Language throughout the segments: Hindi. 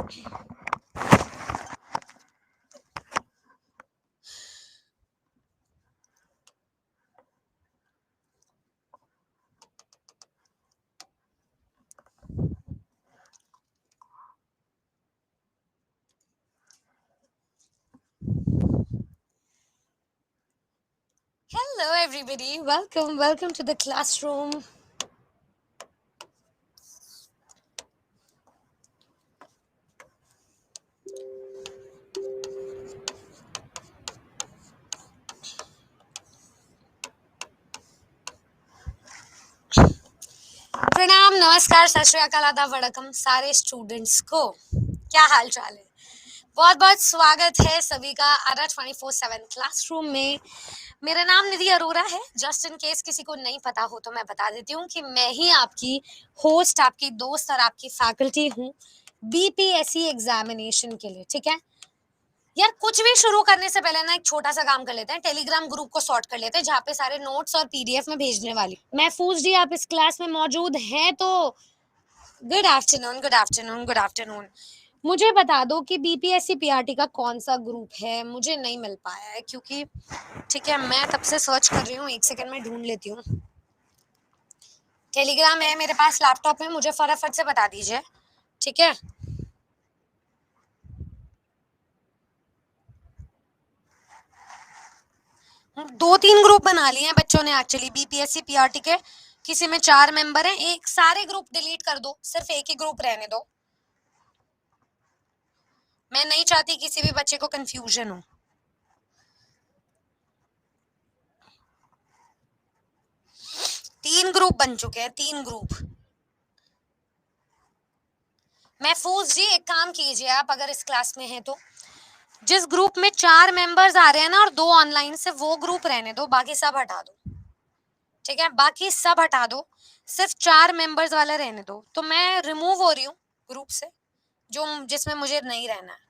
Hello, everybody. Welcome to the classroom. प्रणाम, नमस्कार, सत श्री अकाल, आदाब, वड़कम सारे स्टूडेंट्स को। क्या हाल चाल है? बहुत बहुत स्वागत है सभी का आरा 24/7 क्लासरूम में। मेरा नाम निधि अरोरा है। जस्ट इन केस किसी को नहीं पता हो तो मैं बता देती हूँ कि मैं ही आपकी होस्ट, आपकी दोस्त और आपकी फैकल्टी हूँ बीपीएससी एग्जामिनेशन के लिए। ठीक है यार, कुछ भी शुरू करने से पहले ना एक छोटा सा काम कर लेते हैं। टेलीग्राम ग्रुप को सॉर्ट कर लेते हैं जहाँ पे सारे नोट्स और पीडीएफ में भेजने वाली। महफूज जी, आप इस क्लास में मौजूद हैं तो good afternoon, good afternoon, good afternoon. मुझे बता दो कि बीपीएससी पीआरटी का कौन सा ग्रुप है। मुझे नहीं मिल पाया है क्योंकि ठीक है, मैं तब से सर्च कर रही हूँ। एक सेकंड में ढूंढ लेती हूँ। टेलीग्राम है मेरे पास, लैपटॉप में, मुझे फटाफट से बता दीजिए। ठीक है, दो तीन ग्रुप बना लिए हैं बच्चों ने एक्चुअली बीपीएससी पीआरटी के। किसी में 4 मेंबर हैं। एक सारे ग्रुप डिलीट कर दो, सिर्फ एक ही ग्रुप रहने दो। मैं नहीं चाहती किसी भी बच्चे को कंफ्यूजन हो। तीन ग्रुप बन चुके हैं, 3 ग्रुप। महफूज जी, एक काम कीजिए आप, अगर इस क्लास में हैं तो जिस ग्रुप में 4 मेंबर्स आ रहे हैं ना और 2 ऑनलाइन से, वो ग्रुप रहने दो, बाकी सब हटा दो। ठीक है, बाकी सब हटा दो, सिर्फ 4 मेंबर्स वाला रहने दो। तो मैं रिमूव हो रही हूँ ग्रुप से, जो जिसमें मुझे नहीं रहना है।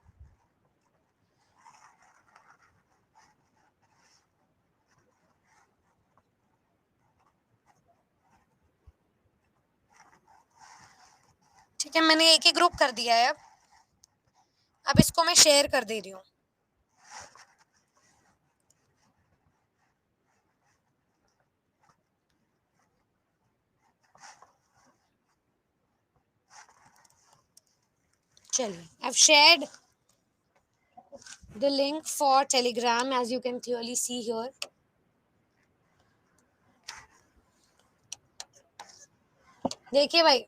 ठीक है, मैंने एक ही ग्रुप कर दिया है। अब इसको मैं शेयर कर दे रही हूँ। चलिए, I've shared the link for Telegram, as you can clearly see here. देखिए भाई,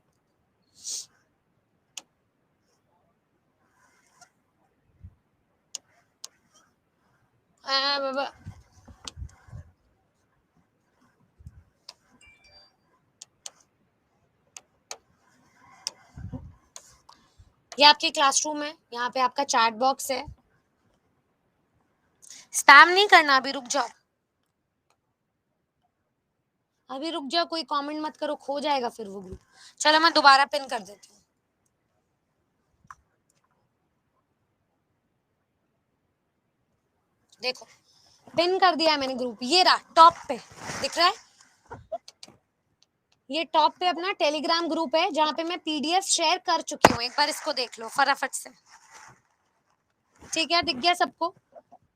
बाबा, ये आपकी क्लासरूम है। यहाँ पे आपका चैट बॉक्स है। स्पैम नहीं करना, अभी रुक जाओ, अभी रुक जाओ, कोई कमेंट मत करो, खो जाएगा फिर वो ग्रुप। चलो मैं दोबारा पिन कर देती हूँ। देखो, पिन कर दिया है मैंने ग्रुप। ये रहा टॉप पे, दिख रहा है? ये टॉप पे अपना टेलीग्राम ग्रुप है जहाँ पे मैं पीडीएफ शेयर कर चुकी हूँ। एक बार इसको देख लो फटाफट से। ठीक है, दिख गया सबको?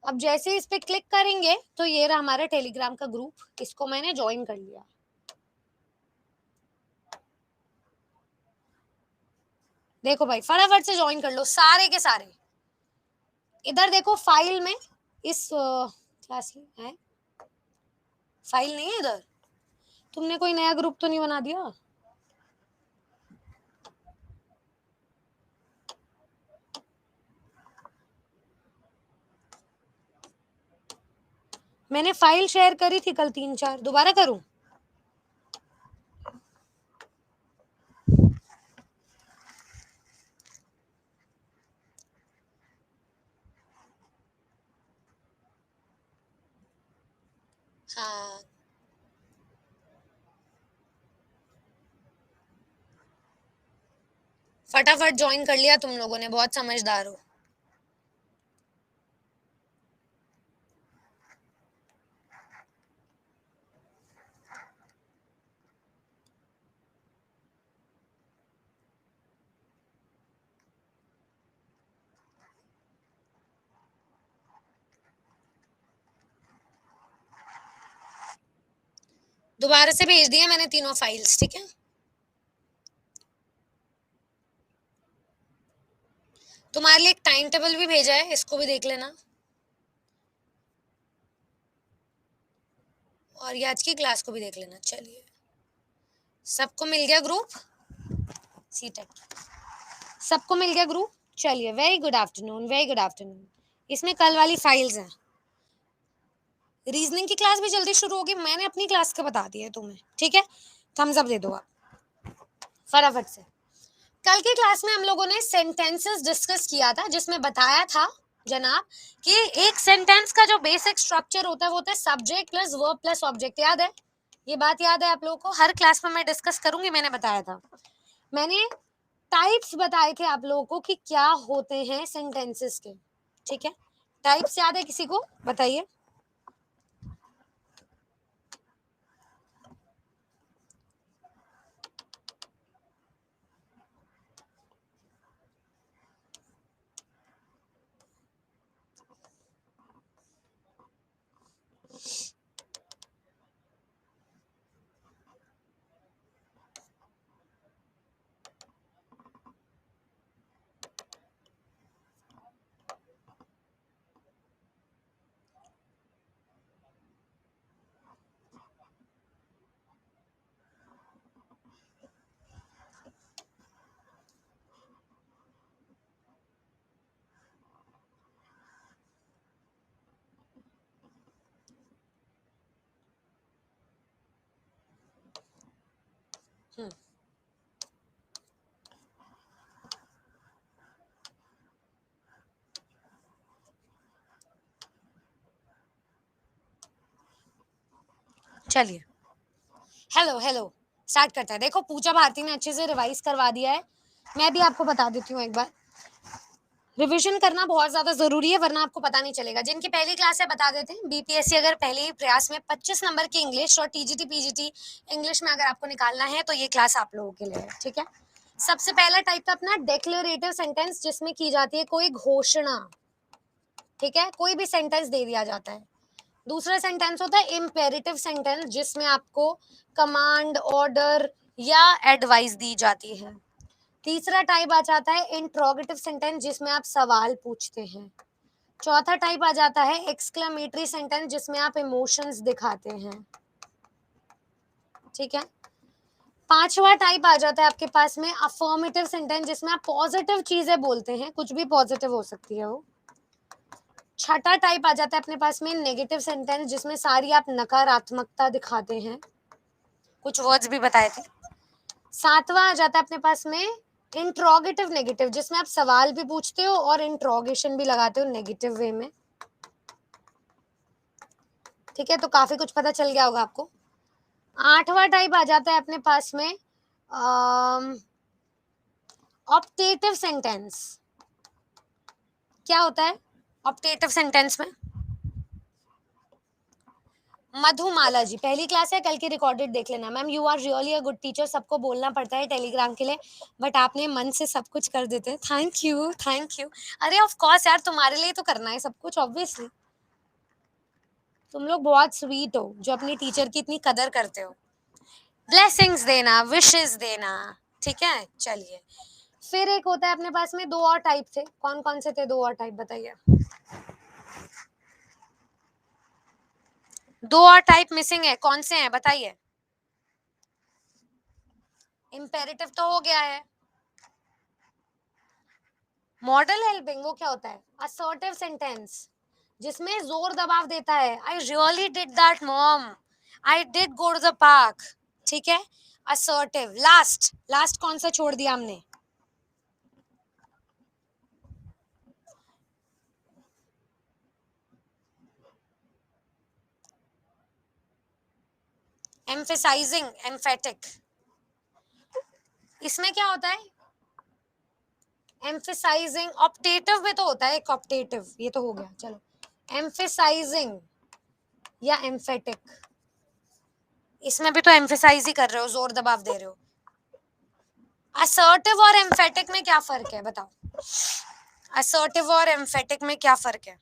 अब जैसे ही इस पे क्लिक करेंगे तो ये रहा हमारा टेलीग्राम का ग्रुप। इसको मैंने ज्वाइन कर लिया। देखो भाई, फटाफट से ज्वाइन कर लो सारे के सारे। इधर देखो फाइल में, इस क्लास में है, फाइल नहीं है इधर। तुमने कोई नया ग्रुप तो नहीं बना दिया? मैंने फाइल शेयर करी थी कल 3-4, दोबारा करूं? हाँ, फटाफट ज्वाइन कर लिया तुम लोगों ने, बहुत समझदार हो। दोबारा से भेज दिया मैंने तीनों फाइल्स, ठीक है। तुम्हारे लिए एक टाइम टेबल भी भेजा है, इसको भी देख लेना। और ये आज की क्लास को भी देख लेना। चलिए, सबको मिल गया ग्रुप? सी टेक सबको मिल गया ग्रुप? चलिए, very good afternoon, very good afternoon. इसमें कल वाली फाइल्स हैं। रीजनिंग की क्लास भी जल्दी शुरू होगी, मैंने अपनी क्लास का बता दिया है तुम्हें, ठीक है। थम्स अप दे दो आप फटाफट से। कल की क्लास में हम लोगों ने सेंटेंसेस डिस्कस किया था, जिसमें बताया था जनाब कि एक सेंटेंस का जो बेसिक स्ट्रक्चर होता है वो होता है subject plus verb plus object. याद है? ये बात याद है आप लोगों को? हर क्लास में मैं डिस्कस करूंगी, मैंने बताया था। मैंने टाइप्स बताए थे आप लोगों को कि क्या होते हैं सेंटेंसेस के, ठीक है। टाइप्स याद है किसी को? बताइए। चलिए, हेलो हेलो, स्टार्ट करता है। देखो, पूजा भारती ने अच्छे से रिवाइज करवा दिया है। मैं भी आपको बता देती हूँ एक बार। रिवीजन करना बहुत ज्यादा जरूरी है, वरना आपको पता नहीं चलेगा। जिनकी पहली क्लास है बता देते हैं। बीपीएससी अगर पहले ही प्रयास में 25 नंबर की इंग्लिश और टीजीटी पीजीटी इंग्लिश में अगर आपको निकालना है तो ये क्लास आप लोगों के लिए है, ठीक है। सबसे पहला टाइप था अपना डिक्लेरेटिव सेंटेंस, जिसमें की जाती है कोई घोषणा, ठीक है। कोई भी सेंटेंस दे दिया जाता है। दूसरा सेंटेंस होता है इम्पेरेटिव सेंटेंस, जिसमें आपको कमांड, ऑर्डर या एडवाइस दी जाती है। तीसरा टाइप आ जाता है इंट्रोगेटिव सेंटेंस, जिसमें आप सवाल पूछते हैं। चौथा टाइप आ जाता है एक्सक्लेमेटरी सेंटेंस, जिसमें आप इमोशंस दिखाते हैं, ठीक है। पांचवा टाइप आ जाता है आपके पास में अफर्मेटिव सेंटेंस, जिसमें आप पॉजिटिव चीजें बोलते हैं, कुछ भी पॉजिटिव हो सकती है वो। छठा टाइप आ जाता है अपने पास में नेगेटिव सेंटेंस, जिसमें सारी आप नकारात्मकता दिखाते हैं। कुछ वर्ड्स भी बताए थे। सातवां आ जाता है अपने पास में इंट्रोगेटिव नेगेटिव, जिसमें आप सवाल भी पूछते हो और इंट्रोगेशन भी लगाते हो नेगेटिव वे में, ठीक है। तो काफी कुछ पता चल गया होगा आपको। आठवां टाइप आ जाता है अपने पास में ऑप्टेटिव सेंटेंस। क्या होता है ऑप्टेटिव सेंटेंस में? मधुमाला जी, पहली क्लास है, कल की रिकॉर्डेड देख लेना। Ma'am, you are really a good teacher. सबको बोलना पड़ता है टेलीग्राम के लिए, बट आपने मन से सब कुछ कर देते हैं। Thank you, thank you. अरे ऑफ कोर्स यार, तुम्हारे लिए तो करना है सब कुछ, ऑब्वियसली। तुम लोग बहुत स्वीट हो जो अपनी टीचर की इतनी कदर करते हो। ब्लेसिंग्स देना, विशेस देना, ठीक है। चलिए, फिर एक होता है अपने पास में, दो और टाइप थे। कौन कौन से थे दो और टाइप, बताइए। दो और टाइप मिसिंग है, कौन से हैं बताइए। इंपेरेटिव तो हो गया है। मॉडल हेल्पिंग वो क्या होता है? असर्टिव सेंटेंस, जिसमें जोर दबाव देता है। I really did that mom, I did go to the park, ठीक है। असर्टिव। लास्ट लास्ट कौन सा छोड़ दिया हमने? Emphasizing, emphatic. इसमें क्या होता है? एम्फेसाइजिंग। ऑप्टेटिव में तो होता है एक ऑप्टेटिव, ये तो हो गया। चलो, एम्फेसाइजिंग या एम्फेटिक, इसमें भी तो एम्फेसाइज ही कर रहे हो, जोर दबाव दे रहे हो। असर्टिव और एम्फेटिक में क्या फर्क है बताओ? असर्टिव और एम्फेटिक में क्या फर्क है?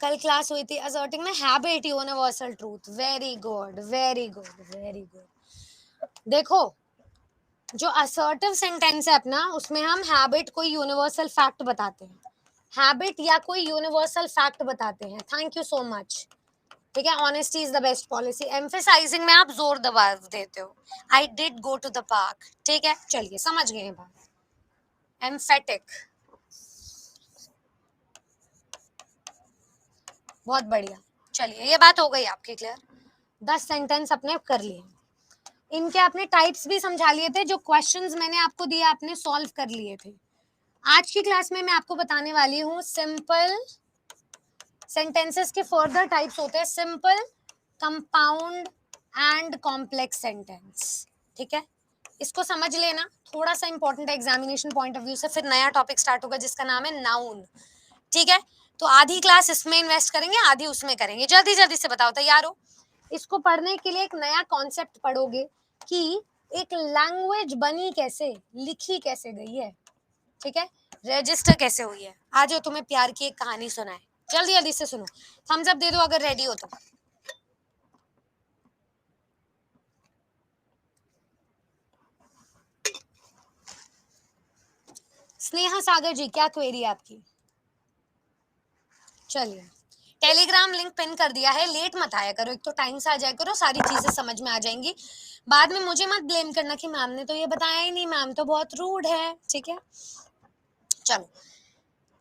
कल क्लास हुई थी असर्टिंग में habit universal truth, very good very good very good. देखो जो असर्टिव सेंटेंस है अपना, उसमें हम हैबिट कोई यूनिवर्सल फैक्ट बताते हैं, हैबिट या कोई यूनिवर्सल फैक्ट बताते हैं। Thank you so much. ठीक है, honesty is the best policy. Emphasizing में आप जोर दबा देते हो, I did go to the park. ठीक है, चलिए समझ गए हैं बात। एम्फेटिक, बहुत बढ़िया। चलिए ये बात हो गई आपकी क्लियर। 10 सेंटेंस अपने कर लिए, इनके आपने टाइप्स भी समझा लिए थे, जो क्वेश्चंस मैंने आपको दिए आपने सॉल्व कर लिए थे। आज की क्लास में मैं आपको बताने वाली हूँ सिंपल सेंटेंसेस के फर्दर टाइप्स होते हैं, simple, compound and complex sentence. ठीक है, इसको समझ लेना, थोड़ा सा इंपॉर्टेंट है एग्जामिनेशन पॉइंट ऑफ व्यू से। फिर नया टॉपिक स्टार्ट होगा जिसका नाम है नाउन। ठीक है, तो आधी क्लास इसमें इन्वेस्ट करेंगे, आधी उसमें करेंगे। जल्दी जल्दी से बताओ, तैयार हो? इसको पढ़ने के लिए एक नया कॉन्सेप्ट पढ़ोगे कि एक लैंग्वेज बनी कैसे, लिखी कैसे गई है। ठीक है, रजिस्टर कैसे हुई है। आज तुम्हें प्यार की एक कहानी सुनाए, जल्दी जल्दी से सुनो। थम्स अप दे दो अगर रेडी हो तो। स्नेहा सागर जी, क्या क्वेरी है आपकी? चलिए, टेलीग्राम लिंक पिन कर दिया है, लेट मत आया करो, एक तो टाइम से आ जाया करो, सारी चीजें समझ में आ जाएंगी। बाद में मुझे मत ब्लेम करना कि मैम ने तो ये बताया ही नहीं, मैम तो बहुत रूड है। ठीक है, चलो,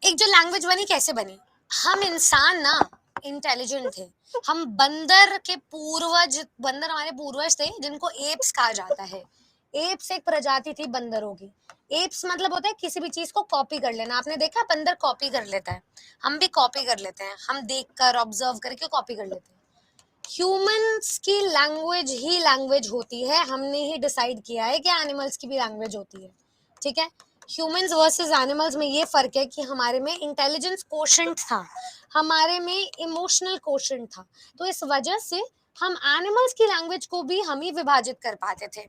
एक जो लैंग्वेज बनी कैसे बनी। हम इंसान ना इंटेलिजेंट थे, हम बंदर के पूर्वज, बंदर हमारे पूर्वज थे जिनको एप्स कहा जाता है। एप्स एक प्रजाति थी बंदरों की। एप्स मतलब होता है किसी भी चीज को कॉपी कर लेना। आपने देखा बंदर कॉपी कर लेता है, हम भी कॉपी कर लेते हैं, हम देखकर ऑब्जर्व करके कॉपी कर लेते हैं। ह्यूमंस की लैंग्वेज ही लैंग्वेज होती है, हमने ही डिसाइड किया है कि एनिमल्स की भी लैंग्वेज होती है। ठीक है, ह्यूमंस वर्सेस एनिमल्स में ये फर्क है कि हमारे में इंटेलिजेंस कोशेंट था, हमारे में इमोशनल कोशेंट था। तो इस वजह से हम एनिमल्स की लैंग्वेज को भी हम ही विभाजित कर पाते थे।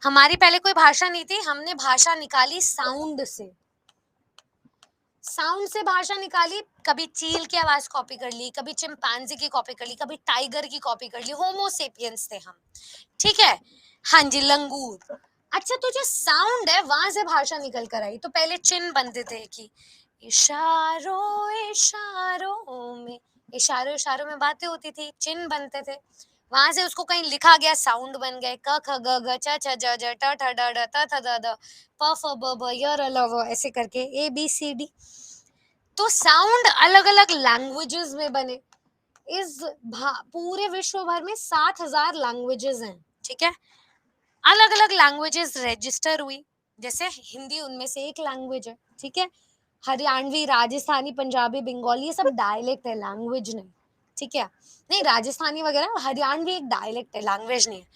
हमारी पहले कोई भाषा नहीं थी, हमने भाषा निकाली साउंड से। साउंड से भाषा निकाली, कभी चील की आवाज कॉपी कर ली, कभी चिंपैंजी की कॉपी कर ली, कभी टाइगर की कॉपी कर ली। होमोसेपियंस थे हम। ठीक है, हाँ जी, लंगूर। अच्छा, तो जो साउंड है वहां से भाषा निकल कर आई। तो पहले चिन्ह बनते थे कि इशारों इशारों में, इशारों इशारों में बातें होती थी, चिन्ह बनते थे। वहां से उसको कहीं लिखा गया, साउंड बन गए, क ख ग घ च छ ज ज ट ठ ड ढ त थ द द प फ ब भ य र ल व, ऐसे करके ABCD। तो साउंड अलग अलग लैंग्वेजेस में बने। इस पूरे विश्व भर में 7,000 लैंग्वेजेस हैं। ठीक है, अलग अलग लैंग्वेजेस रजिस्टर हुई, जैसे हिंदी उनमें से एक लैंग्वेज है। ठीक है, हरियाणवी, राजस्थानी, पंजाबी, बंगाली, ये सब डायलेक्ट है, लैंग्वेज नहीं। ठीक है, नहीं राजस्थानी वगैरह, हरियाणवी एक डायलेक्ट है, लैंग्वेज नहीं है।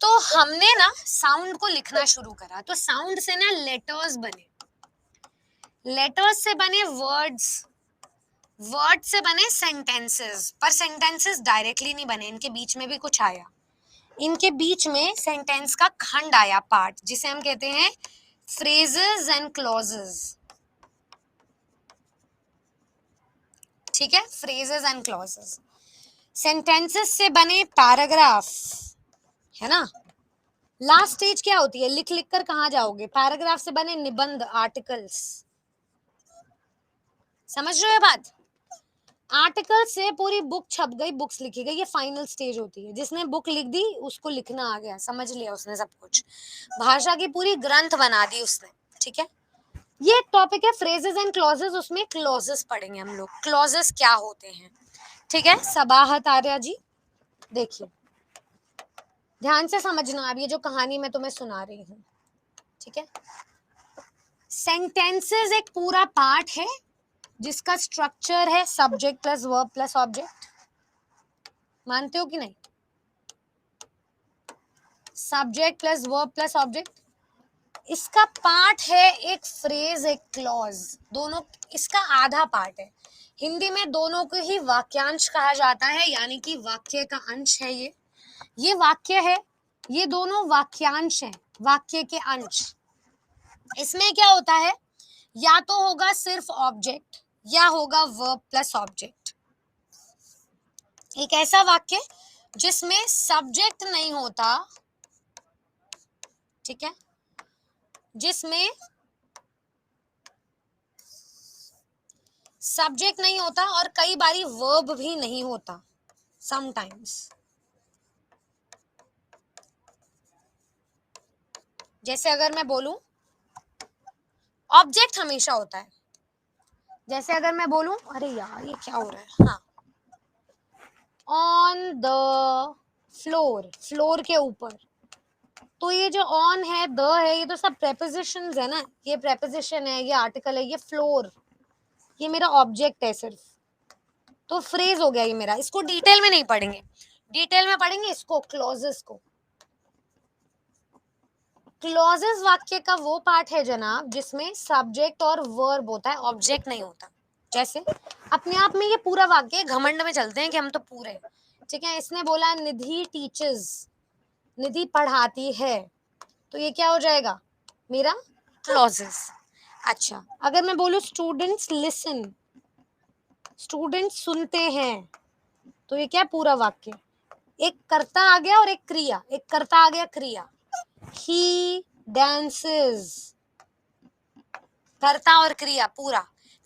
तो हमने ना साउंड को लिखना शुरू करा, तो साउंड से ना लेटर्स बने, लेटर्स से बने वर्ड्स, वर्ड से बने सेंटेंसेस। पर सेंटेंसेस डायरेक्टली नहीं बने, इनके बीच में भी कुछ आया। इनके बीच में सेंटेंस का खंड आया, पार्ट, जिसे हम कहते हैं फ्रेजेस एंड क्लॉजेस। ठीक है, फ्रेजेस एंड क्लॉजेस। सेंटेंसेस से बने पैराग्राफ, है ना। लास्ट स्टेज क्या होती है, लिख लिख कर कहां जाओगे। पैराग्राफ से बने निबंध, आर्टिकल्स। समझ रहे हो बात? आर्टिकल से पूरी बुक छप गई, बुक्स लिखी गई, ये फाइनल स्टेज होती है। जिसने बुक लिख दी उसको लिखना आ गया, समझ लिया उसने सब कुछ, भाषा की पूरी ग्रंथ बना दी उसने। ठीक है, ये एक टॉपिक है फ्रेजेस एंड क्लॉजेस, उसमें क्लॉजेस पढ़ेंगे हम लोग, क्लॉजेस क्या होते हैं। ठीक है, सबाहत आर्या जी, देखिए ध्यान से समझना अब ये जो कहानी मैं तुम्हें सुना रही हूँ। ठीक है, सेंटेंसेस एक पूरा पार्ट है जिसका स्ट्रक्चर है subject plus verb plus object. मानते हो कि नहीं? Subject plus verb plus object. इसका पार्ट है एक फ्रेज, एक क्लॉज, दोनों इसका आधा पार्ट है। हिंदी में दोनों को ही वाक्यांश कहा जाता है, यानी कि वाक्य का अंश है। ये वाक्य है, ये दोनों वाक्यांश हैं, वाक्य के अंश। इसमें क्या होता है, या तो होगा सिर्फ ऑब्जेक्ट या होगा वर्ब प्लस ऑब्जेक्ट। एक ऐसा वाक्य जिसमें सब्जेक्ट नहीं होता, ठीक है, जिसमें सब्जेक्ट नहीं होता और कई बारी वर्ब भी नहीं होता, समटाइम्स। जैसे अगर मैं बोलूं ऑब्जेक्ट हमेशा होता है, जैसे अगर मैं बोलूं, अरे यार ये क्या हो रहा है, हाँ, ऑन द फ्लोर, फ्लोर के ऊपर, तो ये जो ऑन है, द है, ये तो सब प्रेपोजिशंस है ना, ये प्रेपोजिशन है, ये आर्टिकल है, ये फ्लोर, ये मेरा ऑब्जेक्ट है सिर्फ, तो फ्रेज हो गया ये मेरा। इसको डिटेल में नहीं पढ़ेंगे, डिटेल में पढ़ेंगे इसको, क्लॉजेस को। क्लॉजेस वाक्य का वो पार्ट है जनाब जिसमें सब्जेक्ट और वर्ब होता है, ऑब्जेक्ट नहीं होता। जैसे अपने आप में ये पूरा वाक्य घमंड में चलते हैं कि हम तो पूरे, ठीक है। इसने बोला निधि टीचर्स, निधि पढ़ाती है, तो ये क्या हो जाएगा मेरा क्लॉजेस। अच्छा, अगर मैं बोलूं स्टूडेंट्स लिसन, स्टूडेंट्स सुनते हैं, तो ये क्या पूरा वाक्य, एक कर्ता आ गया और एक क्रिया, एक कर्ता आ गया क्रिया। ही डांसेस, कर्ता और क्रिया पूरा।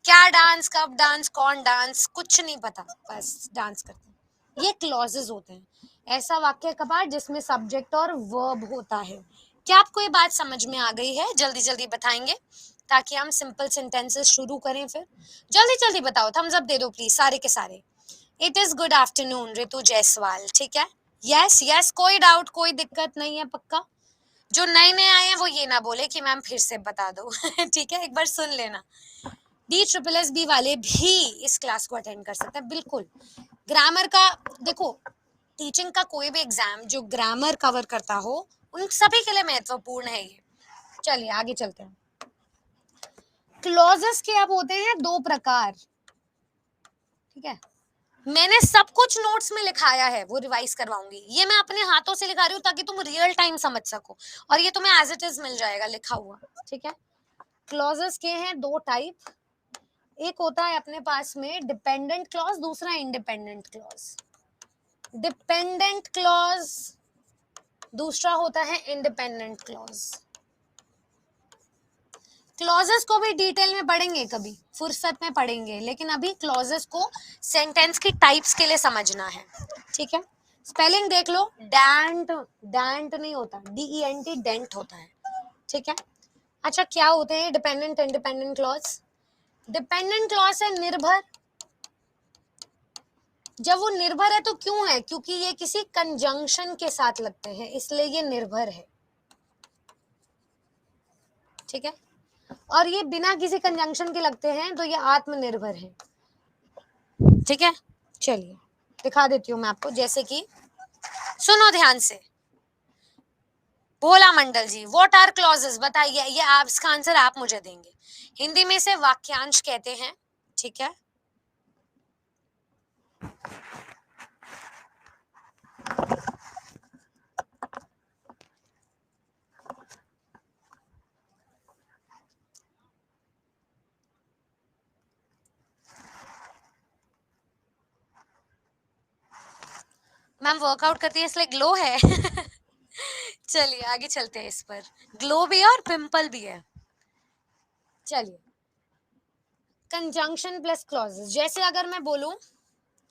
क्या डांस, कब डांस, कौन डांस, कुछ नहीं पता, बस डांस करते हैं। ये क्लॉजेस होते हैं, ऐसा वाक्य का पार्ट जिसमें सब्जेक्ट और वर्ब होता है। क्या आपको ये बात समझ में आ गई है? जल्दी जल्दी बताएंगे ताकि हम सिंपल सेंटेंसेस शुरू करें। फिर जल्दी जल्दी बताओ, थम्स अप दे दो प्लीज सारे के सारे। It is good afternoon Ritu Jaiswal, ठीक है। यस यस, कोई डाउट, कोई दिक्कत नहीं है, पक्का। जो नए नए आए हैं वो ये ना बोले कि मैम फिर से बता दो ठीक है, एक बार सुन लेना। DSSB वाले भी इस क्लास को अटेंड कर सकते हैं, बिल्कुल। ग्रामर का देखो, टीचिंग का कोई भी एग्जाम जो ग्रामर कवर करता हो उन सभी के लिए महत्वपूर्ण है ये। चलिए आगे चलते हैं। क्लॉजेस के अब होते हैं दो प्रकार, ठीक है। मैंने सब कुछ नोट्स में लिखाया है, वो रिवाइज करवाऊंगी। ये मैं अपने हाथों से लिखा रही हूँ ताकि तुम रियल टाइम समझ सको, और ये तुम्हें एज इट इज मिल जाएगा लिखा हुआ, ठीक है। क्लॉजेस के हैं दो टाइप, एक होता है अपने पास में डिपेंडेंट क्लॉज, दूसरा इंडिपेंडेंट क्लॉज। डिपेंडेंट क्लॉज, दूसरा होता है इंडिपेंडेंट क्लॉज। क्लॉजेस को भी डिटेल में पढ़ेंगे, कभी फुर्सत में पढ़ेंगे, लेकिन अभी क्लॉजेस को सेंटेंस की टाइप्स के लिए समझना है, ठीक है। स्पेलिंग देख लो, डैंट, डैंट नहीं होता, DENT, डेंट होता है, ठीक है। अच्छा, क्या होते हैं dependent independent clause? Dependent clause है निर्भर। जब वो निर्भर है तो क्यों है? क्योंकि ये किसी कंजंक्शन के साथ लगते हैं, इसलिए ये निर्भर है, ठीक है। और ये बिना किसी कंजंक्शन के लगते हैं तो ये आत्मनिर्भर है, ठीक है। चलिए दिखा देती हूँ मैं आपको, जैसे कि सुनो ध्यान से। भोला मंडल जी, व्हाट आर क्लॉजेस बताइए, ये आप इसका आंसर आप मुझे देंगे। हिंदी में से वाक्यांश कहते हैं, ठीक है। मैम वर्कआउट करती है इसलिए ग्लो है चलिए आगे चलते हैं, इस पर ग्लो भी है और पिंपल भी है। चलिए, कंजंक्शन प्लस क्लॉजेस, जैसे अगर मैं बोलूं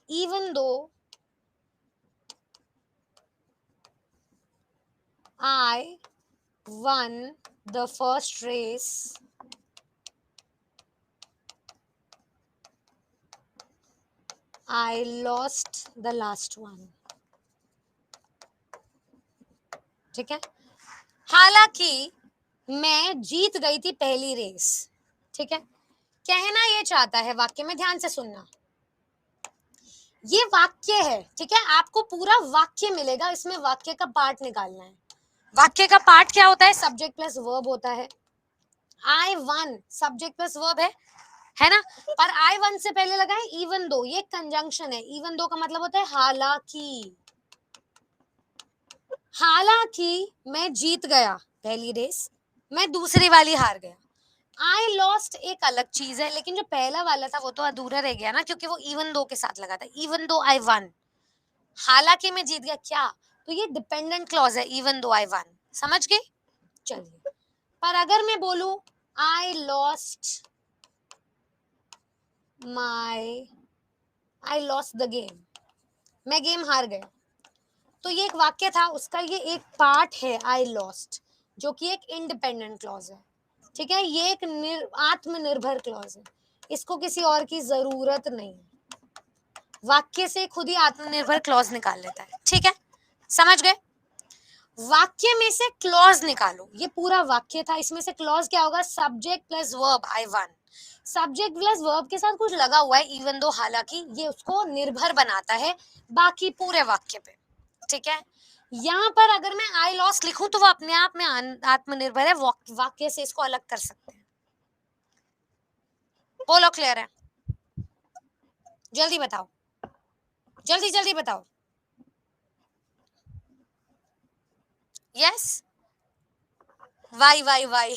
even though I won the first race, I lost the last one, ठीक है। हालांकि मैं जीत गई थी पहली रेस, ठीक है। कहना ये चाहता है, वाक्य में ध्यान से सुनना, ये वाक्य है, ठीक है। आपको पूरा वाक्य मिलेगा, इसमें वाक्य का पार्ट निकालना है। वाक्य का पार्ट क्या होता है? सब्जेक्ट प्लस वर्ब होता है। I won subject plus verb है ना। पर I won से पहले लगा है इवन दो, ये कंजंक्शन है। इवन दो का मतलब होता है हालांकि, हालांकि मैं जीत गया पहली रेस, मैं दूसरी वाली हार गया। आई लॉस्ट एक अलग चीज है, लेकिन जो पहला वाला था वो तो अधूरा रह गया ना, क्योंकि वो इवन दो के साथ लगा था। इवन दो आई वन, हालांकि मैं जीत गया क्या, तो ये डिपेंडेंट क्लॉज है, इवन दो आई वन। समझ गए? चलिए, पर अगर मैं बोलूं I lost my, I lost the game, मैं गेम हार गया, तो ये एक वाक्य था, उसका ये एक पार्ट है आई लॉस्ट, जो कि एक इंडिपेंडेंट क्लॉज है। ठीक है, ये एक आत्मनिर्भर क्लॉज है, इसको किसी और की जरूरत नहीं है, वाक्य से खुद ही आत्मनिर्भर क्लॉज निकाल लेता है। ठीक है, समझ गए? वाक्य में से क्लॉज निकालो, ये पूरा वाक्य था, इसमें से क्लॉज क्या होगा, subject plus verb I one. Subject plus verb के साथ कुछ लगा हुआ है इवन दो, हालांकि ये उसको निर्भर बनाता है बाकी पूरे वाक्य पे। ठीक है, यहाँ पर अगर मैं आई लॉस्ट लिखूं तो वो अपने आप में आत्मनिर्भर है, वाक्य से इसको अलग कर सकते हैं। बोलो, क्लियर है? जल्दी बताओ, जल्दी जल्दी बताओ। यस, वाई वाई वाई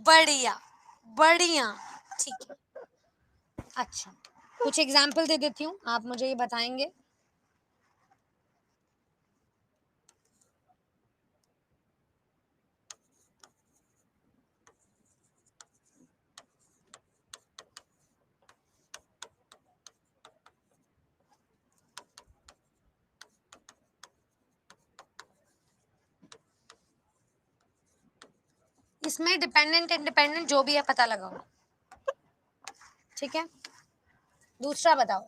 बढ़िया बढ़िया, ठीक है। अच्छा, कुछ एग्जाम्पल दे देती हूँ, आप मुझे ये बताएंगे। इसमें डिपेंडेंट इंडिपेंडेंट जो भी है पता लगाओ। ठीक है, दूसरा बताओ।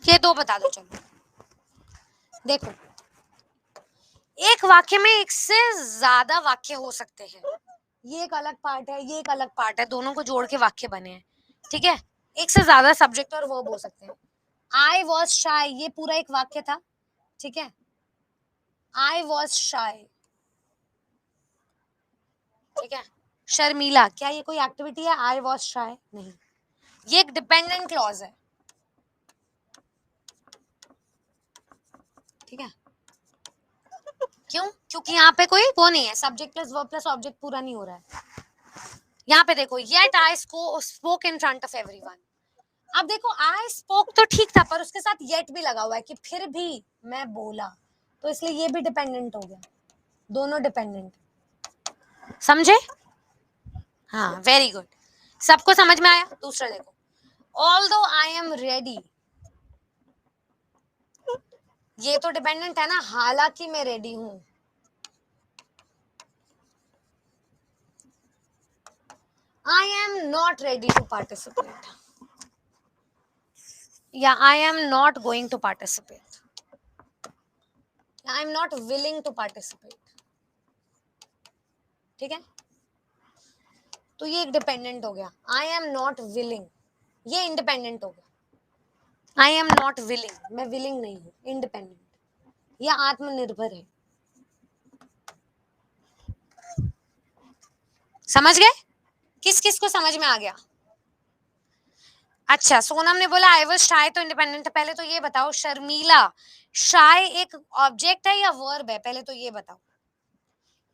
ये दो बता दो, चलो। देखो, एक वाक्य में एक से ज्यादा वाक्य हो सकते हैं, ये एक अलग पार्ट है, ये एक अलग पार्ट है, दोनों को जोड़ के वाक्य बने हैं। ठीक है, एक से ज्यादा सब्जेक्ट और वर्ब हो सकते हैं। आई वॉज शाई, ये पूरा एक वाक्य था। ठीक है, आई वॉज शाई। ठीक है, शर्मीला, क्या ये कोई एक्टिविटी है? आई वॉज शाई नहीं, ये एक डिपेंडेंट क्लॉज है। ठीक है, क्यों? क्योंकि यहाँ पे कोई वो नहीं है, subject plus verb plus object पूरा नहीं हो रहा है। यहाँ पे देखो, yet I spoke in front of everyone. अब देखो, आई स्पोक तो ठीक था, पर उसके साथ येट भी लगा हुआ है कि फिर भी मैं बोला, तो इसलिए ये भी डिपेंडेंट हो गया, दोनों डिपेंडेंट। समझे? हाँ, वेरी गुड, सबको समझ में आया। दूसरा देखो, ऑल्दो आई एम रेडी, ये तो डिपेंडेंट है ना, हालांकि मैं रेडी हूं। I am not ready to participate, या I am not going to participate, I am not willing to participate. ठीक है, तो ये एक डिपेंडेंट हो गया, आई एम नॉट विलिंग, ये इंडिपेंडेंट हो गया, आई एम नॉट विलिंग, मैं विलिंग नहीं हूं, इंडिपेंडेंट, या आत्मनिर्भर है। समझ गए? किस किस को समझ में आ गया? अच्छा, सोनम ने बोला आई वाज शाय, तो इंडिपेंडेंट है। पहले तो ये बताओ, शर्मीला, शाय एक ऑब्जेक्ट है या वर्ब है? पहले तो ये बताओ,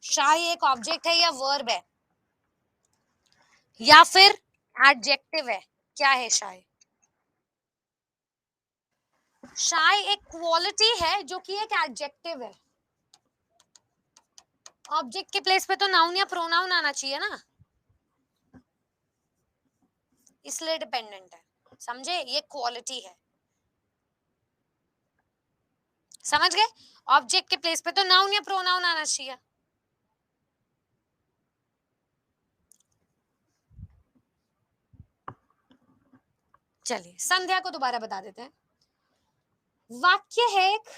शाय एक ऑब्जेक्ट है या वर्ब है, या फिर एडजेक्टिव है? क्या है शाय? शाय एक क्वालिटी है जो कि एक एडजेक्टिव है। ऑब्जेक्ट के प्लेस पे तो नाउन या प्रोनाउन आना चाहिए ना, इसलिए डिपेंडेंट है। समझे? ये क्वालिटी है। समझ गए? ऑब्जेक्ट के प्लेस पे तो नाउन या प्रोनाउन आना चाहिए। चलिए संध्या को दोबारा बता देते हैं। वाक्य है एक,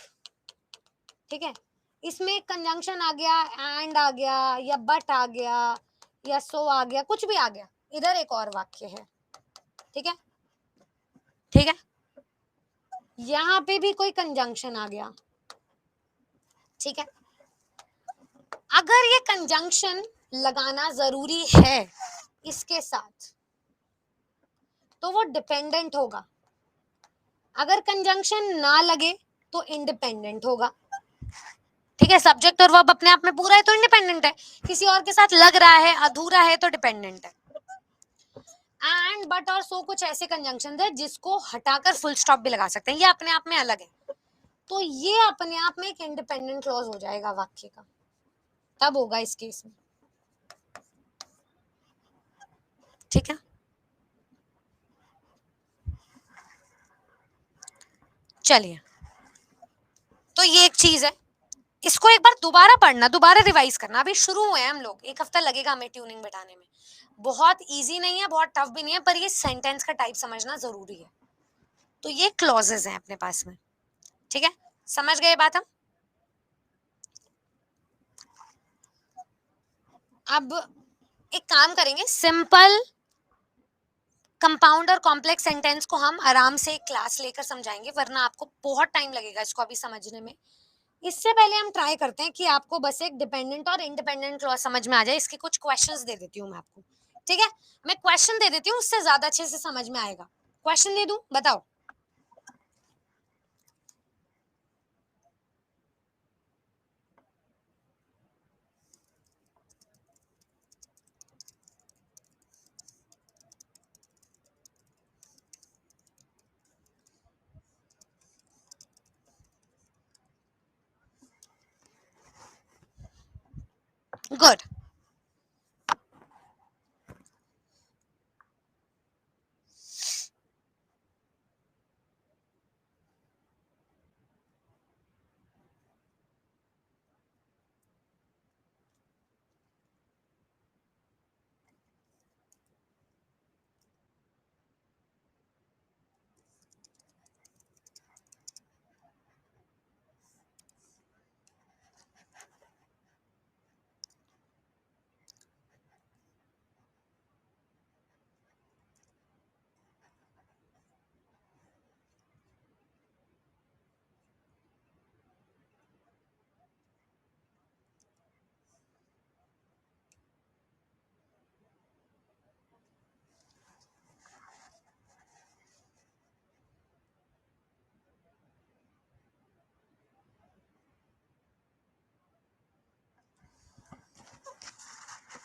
ठीक है, इसमें कंजंक्शन आ गया, एंड आ गया, या बट आ गया, या सो आ गया, कुछ भी आ गया। इधर एक और वाक्य है, ठीक है, ठीक है, यहां पे भी कोई कंजंक्शन आ गया, ठीक है। अगर ये कंजंक्शन लगाना जरूरी है इसके साथ तो वो डिपेंडेंट होगा, अगर कंजंक्शन ना लगे तो इंडिपेंडेंट होगा, ठीक है। सब्जेक्ट और वर्ब अपने आप में पूरा है तो इंडिपेंडेंट है, किसी और के साथ लग रहा है, अधूरा है तो डिपेंडेंट है। एंड बट और सो कुछ ऐसे कंजंक्शन है जिसको हटाकर फुल स्टॉप भी लगा सकते हैं, ये अपने आप में अलग है, तो ये अपने आप में एक इंडिपेंडेंट क्लॉज हो जाएगा वाक्य का, तब होगा इस केस में, ठीक है। चलिए, तो ये एक चीज है, इसको एक बार दोबारा पढ़ना, दोबारा रिवाइज करना। अभी शुरू हुए हैं हम लोग, एक हफ्ता लगेगा हमें ट्यूनिंग बैठाने में, बहुत इजी नहीं है, बहुत टफ भी नहीं है, पर ये सेंटेंस का टाइप समझना जरूरी है। तो ये क्लॉजेस हैं अपने पास में, ठीक है, समझ गए बात हम। अब एक काम करेंगे, सिंपल कंपाउंड और कॉम्प्लेक्स सेंटेंस को हम आराम से एक क्लास लेकर समझाएंगे, वरना आपको बहुत टाइम लगेगा इसको अभी समझने में। इससे पहले हम ट्राई करते हैं कि आपको बस एक डिपेंडेंट और इंडिपेंडेंट क्लॉज समझ में आ जाए। इसके कुछ क्वेश्चंस दे देती हूँ मैं आपको, ठीक है, मैं क्वेश्चन दे देती हूँ, उससे ज्यादा अच्छे से समझ में आएगा। क्वेश्चन दे दूं, बताओ। गुड,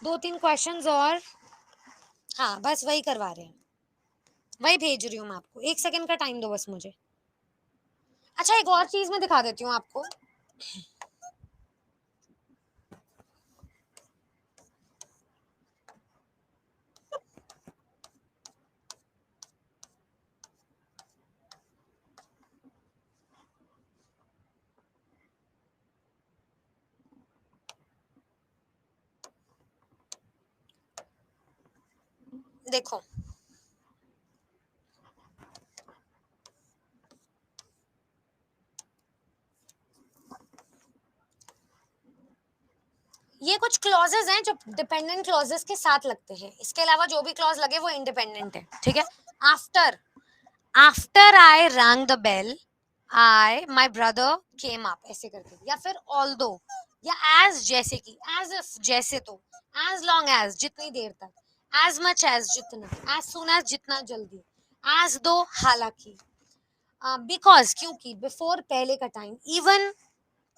दो तीन क्वेश्चंस और, हाँ बस वही करवा रहे हैं, वही भेज रही हूँ मैं आपको, एक सेकंड का टाइम दो बस मुझे। अच्छा एक और चीज मैं दिखा देती हूँ आपको, देखो ये कुछ क्लॉजेस हैं जो डिपेंडेंट क्लॉजेस के साथ लगते हैं, इसके अलावा जो भी क्लॉज लगे वो इंडिपेंडेंट है, ठीक है। After, after I rang the bell, I my brother came up, ऐसे करके, या फिर ऑल्दो, या एज जैसे कि, एज इफ जैसे तो, एज लॉन्ग एज जितनी देर तक, एज मच एज जितना, एज सुन एज जितना जल्दी, एज दो हालांकि, बिकॉज क्योंकि, बिफोर पहले का time, even,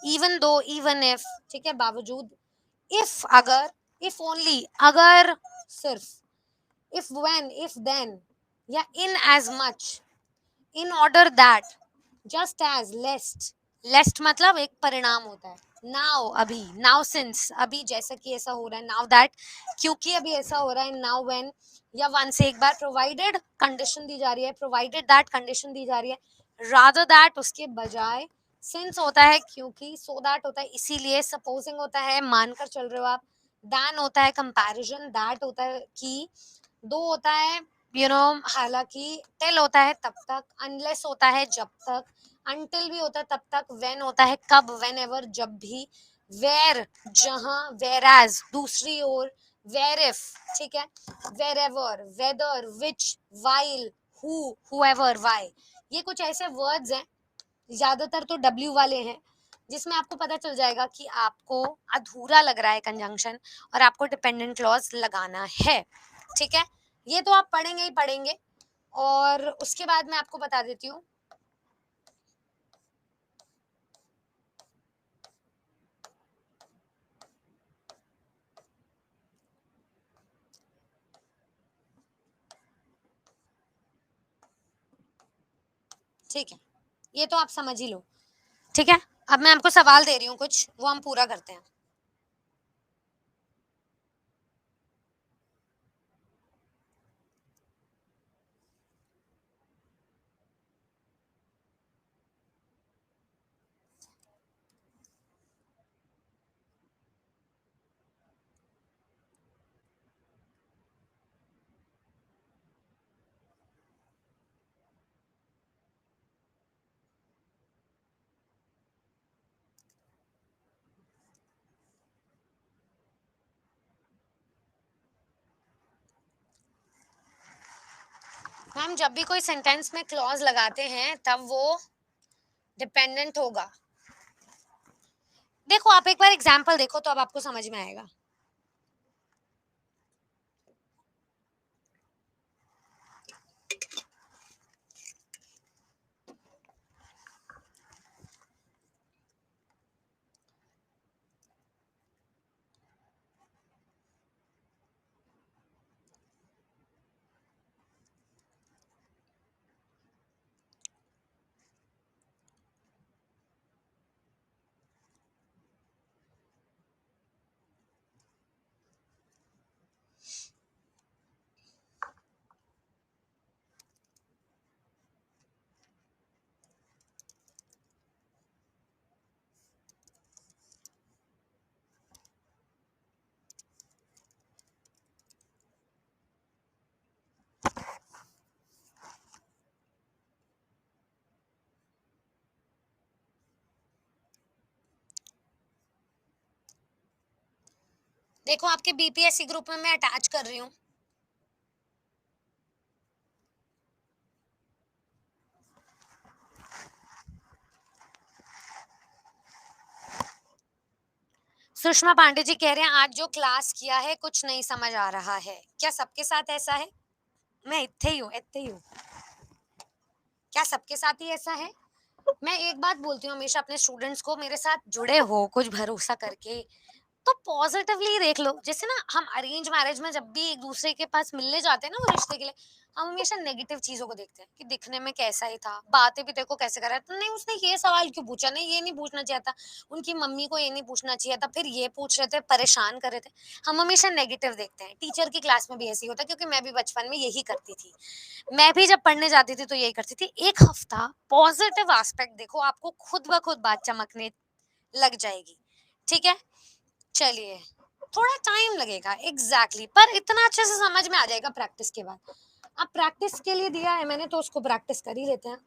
even though, even if, ठीक है, बावजूद, इफ अगर, इफ ओनली अगर सिर्फ, इफ व्हेन, इफ देन, या in as much, in order that, just as, lest, lest मतलब एक परिणाम होता है, नाउ अभी, नाउ सिंस अभी जैसा कि ऐसा हो रहा है, नाउ दैट क्योंकि अभी ऐसा हो रहा है, नाउ व्हेन, या वन से एक बार, प्रोवाइडेड कंडीशन दी जा रही है, प्रोवाइडेड दैट कंडीशन दी जा रही है, रादर दैट उसके बजाय, सिंस होता है क्योंकि, सो दैट होता है इसीलिए, सपोजिंग होता है मानकर चल रहे हो आप, दैन होता है कंपैरिजन, दैट होता है कि, दो होता है हालांकि, टिल होता है तब तक, अनलेस होता है जब तक, अनटिल भी होता है तब तक, व्हेन होता है कब, व्हेन एवर जब भी, वेयर जहां, वेर एज दूसरी ओर, वेर इफ, ठीक है, wherever, whether, which, while, however, why, ये कुछ ऐसे वर्ड्स हैं, ज्यादातर तो डब्ल्यू वाले हैं, जिसमें आपको पता चल जाएगा कि आपको अधूरा लग रहा है कंजंक्शन और आपको डिपेंडेंट क्लॉज लगाना है, ठीक है। ये तो आप पढ़ेंगे ही पढ़ेंगे, और उसके बाद मैं आपको बता देती हूँ, ठीक है, ये तो आप समझ ही लो, ठीक है। अब मैं आपको सवाल दे रही हूँ कुछ, वो हम पूरा करते हैं। मैम जब भी कोई सेंटेंस में क्लॉज लगाते हैं तब वो डिपेंडेंट होगा। देखो आप एक बार एग्जाम्पल देखो तो अब आपको समझ में आएगा। देखो आपके बीपीएससी ग्रुप में मैं अटैच कर रही हूँ। सुषमा पांडे जी कह रहे हैं आज जो क्लास किया है कुछ नहीं समझ आ रहा है, क्या सबके साथ ऐसा है? मैं इत्थे ही हूँ, इत्थे ही हूँ। क्या सबके साथ ही ऐसा है? मैं एक बात बोलती हूँ हमेशा अपने स्टूडेंट्स को, मेरे साथ जुड़े हो कुछ भरोसा करके तो पॉजिटिवली देख लो। जैसे ना हम अरेंज मैरिज में जब भी एक दूसरे के पास मिलने जाते हैं ना वो रिश्ते के लिए, हम हमेशा नेगेटिव चीजों को देखते हैं कि दिखने में कैसा ही था, बातें भी देखो कैसे कर रहा है, तो नहीं उसने ये सवाल क्यों पूछा, नहीं ये नहीं पूछना चाहिए था, उनकी मम्मी को ये नहीं पूछना चाहिए था, फिर ये पूछ रहे थे, परेशान कर रहे थे। हम हमेशा नेगेटिव देखते हैं। टीचर की क्लास में भी ऐसी होता है, क्योंकि मैं भी बचपन में यही करती थी। मैं भी जब पढ़ने जाती थी तो यही करती थी। एक हफ्ता पॉजिटिव एस्पेक्ट देखो, आपको खुद ब खुद बात चमकने लग जाएगी, ठीक है। चलिए, थोड़ा टाइम लगेगा एग्जैक्टली पर इतना अच्छे से समझ में आ जाएगा प्रैक्टिस के बाद। अब प्रैक्टिस के लिए दिया है मैंने तो उसको प्रैक्टिस कर ही लेते हैं।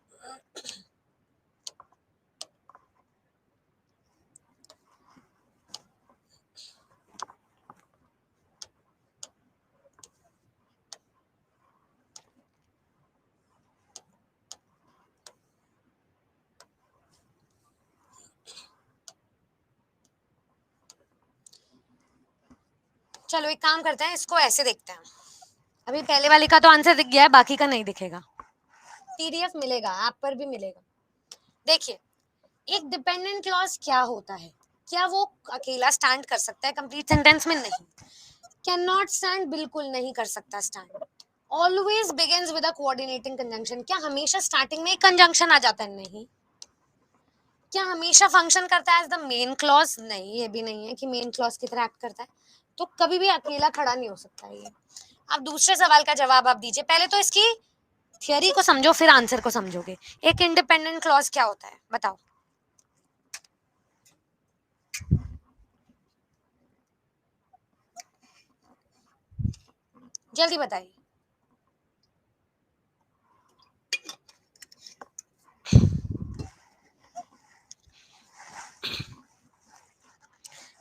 चलो एक काम करते हैं, इसको ऐसे देखते हैं। अभी पहले वाले का तो आंसर दिख गया है, बाकी का नहीं दिखेगा। पीडीएफ मिलेगा, ऐप पर भी मिलेगा। देखिए, एक डिपेंडेंट क्लॉज क्या होता है? क्या वो अकेला स्टैंड कर सकता है कंप्लीट सेंटेंस में? नहीं। कैन नॉट स्टैंड, बिल्कुल नहीं कर सकता stand. Always begins with a coordinating conjunction, क्या हमेशा स्टार्टिंग में एक कंजंक्शन आ जाता है? नहीं। क्या हमेशा फंक्शन करता है एज द मेन क्लॉज? नहीं, ये भी नहीं है कि मेन क्लॉज की तरह एक्ट करता है। तो कभी भी अकेला खड़ा नहीं हो सकता है ये। अब दूसरे सवाल का जवाब आप दीजिए। पहले तो इसकी थियरी को समझो फिर आंसर को समझोगे। एक इंडिपेंडेंट क्लॉज क्या होता है बताओ? जल्दी बताइए।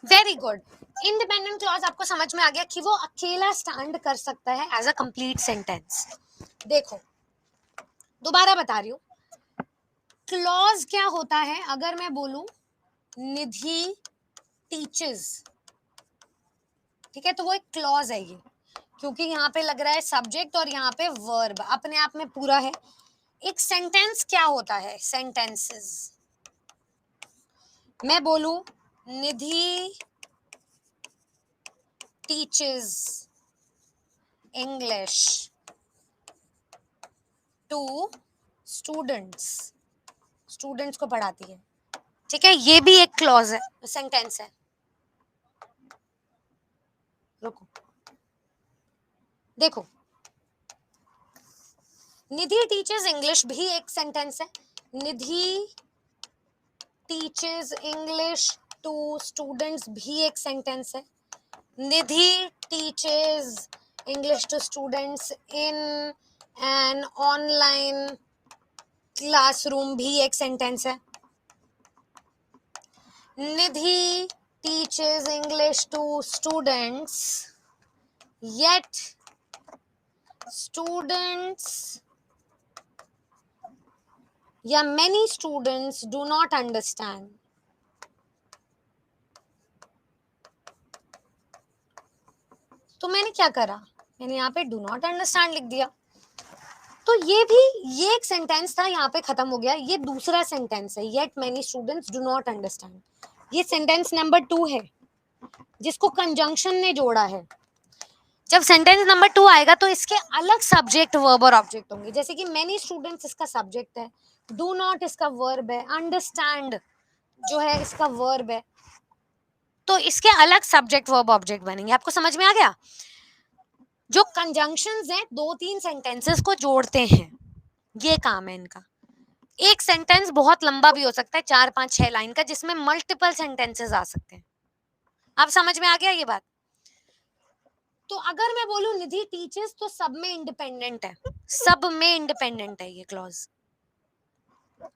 Very good. इंडिपेंडेंट क्लॉज आपको समझ में आ गया कि वो अकेला स्टैंड कर सकता है एज अ कंप्लीट सेंटेंस। देखो दोबारा बता रही हूँ, क्लॉज क्या होता है? अगर मैं बोलूं निधि टीचर्स, ठीक है, तो वो एक क्लॉज है ये, क्योंकि यहाँ पे लग रहा है सब्जेक्ट और यहाँ पे वर्ब अपने आप में पूरा है। एक सेंटेंस क्या होता है? सेंटेंसेस, मैं बोलूं Nidhi teaches English to students, students को पढ़ाती है, ठीक है, ये भी एक क्लॉज है, सेंटेंस है। रुको देखो, निधि टीचर्स इंग्लिश भी एक सेंटेंस है, Nidhi teaches English to students भी एक सेंटेंस है, Nidhi teaches English to students in an online classroom भी एक सेंटेंस है, निधि teaches English to students, yet students या many students do not understand. तो मैंने क्या करा? मैंने यहाँ पे do not understand लिख दिया। तो ये एक सेंटेंस था, यहाँ पे खत्म हो गया। ये दूसरा सेंटेंस है, yet many students do not understand। ये सेंटेंस नंबर 2 है जिसको कंजंक्शन ने जोड़ा है। जब सेंटेंस नंबर 2 आएगा तो इसके अलग सब्जेक्ट वर्ब और ऑब्जेक्ट होंगे, जैसे कि मेनी स्टूडेंट्स इसका सब्जेक्ट है, डू नॉट इसका वर्ब है, अंडरस्टैंड जो है इसका वर्ब है, तो इसके अलग सब्जेक्ट वर्ब ऑब्जेक्ट बनेंगे। आपको समझ में आ गया? जो कंजंक्शंस हैं 2-3 सेंटेंसेस को जोड़ते हैं, ये काम है इनका। एक सेंटेंस बहुत लंबा भी हो सकता है, 4-5-6 लाइन का, जिसमें मल्टीपल सेंटेंसेस आ सकते हैं। आप समझ में आ गया ये बात? तो अगर मैं बोलूं निधि टीचर्स, तो सब में इंडिपेंडेंट है, सब में इंडिपेंडेंट है ये क्लॉज।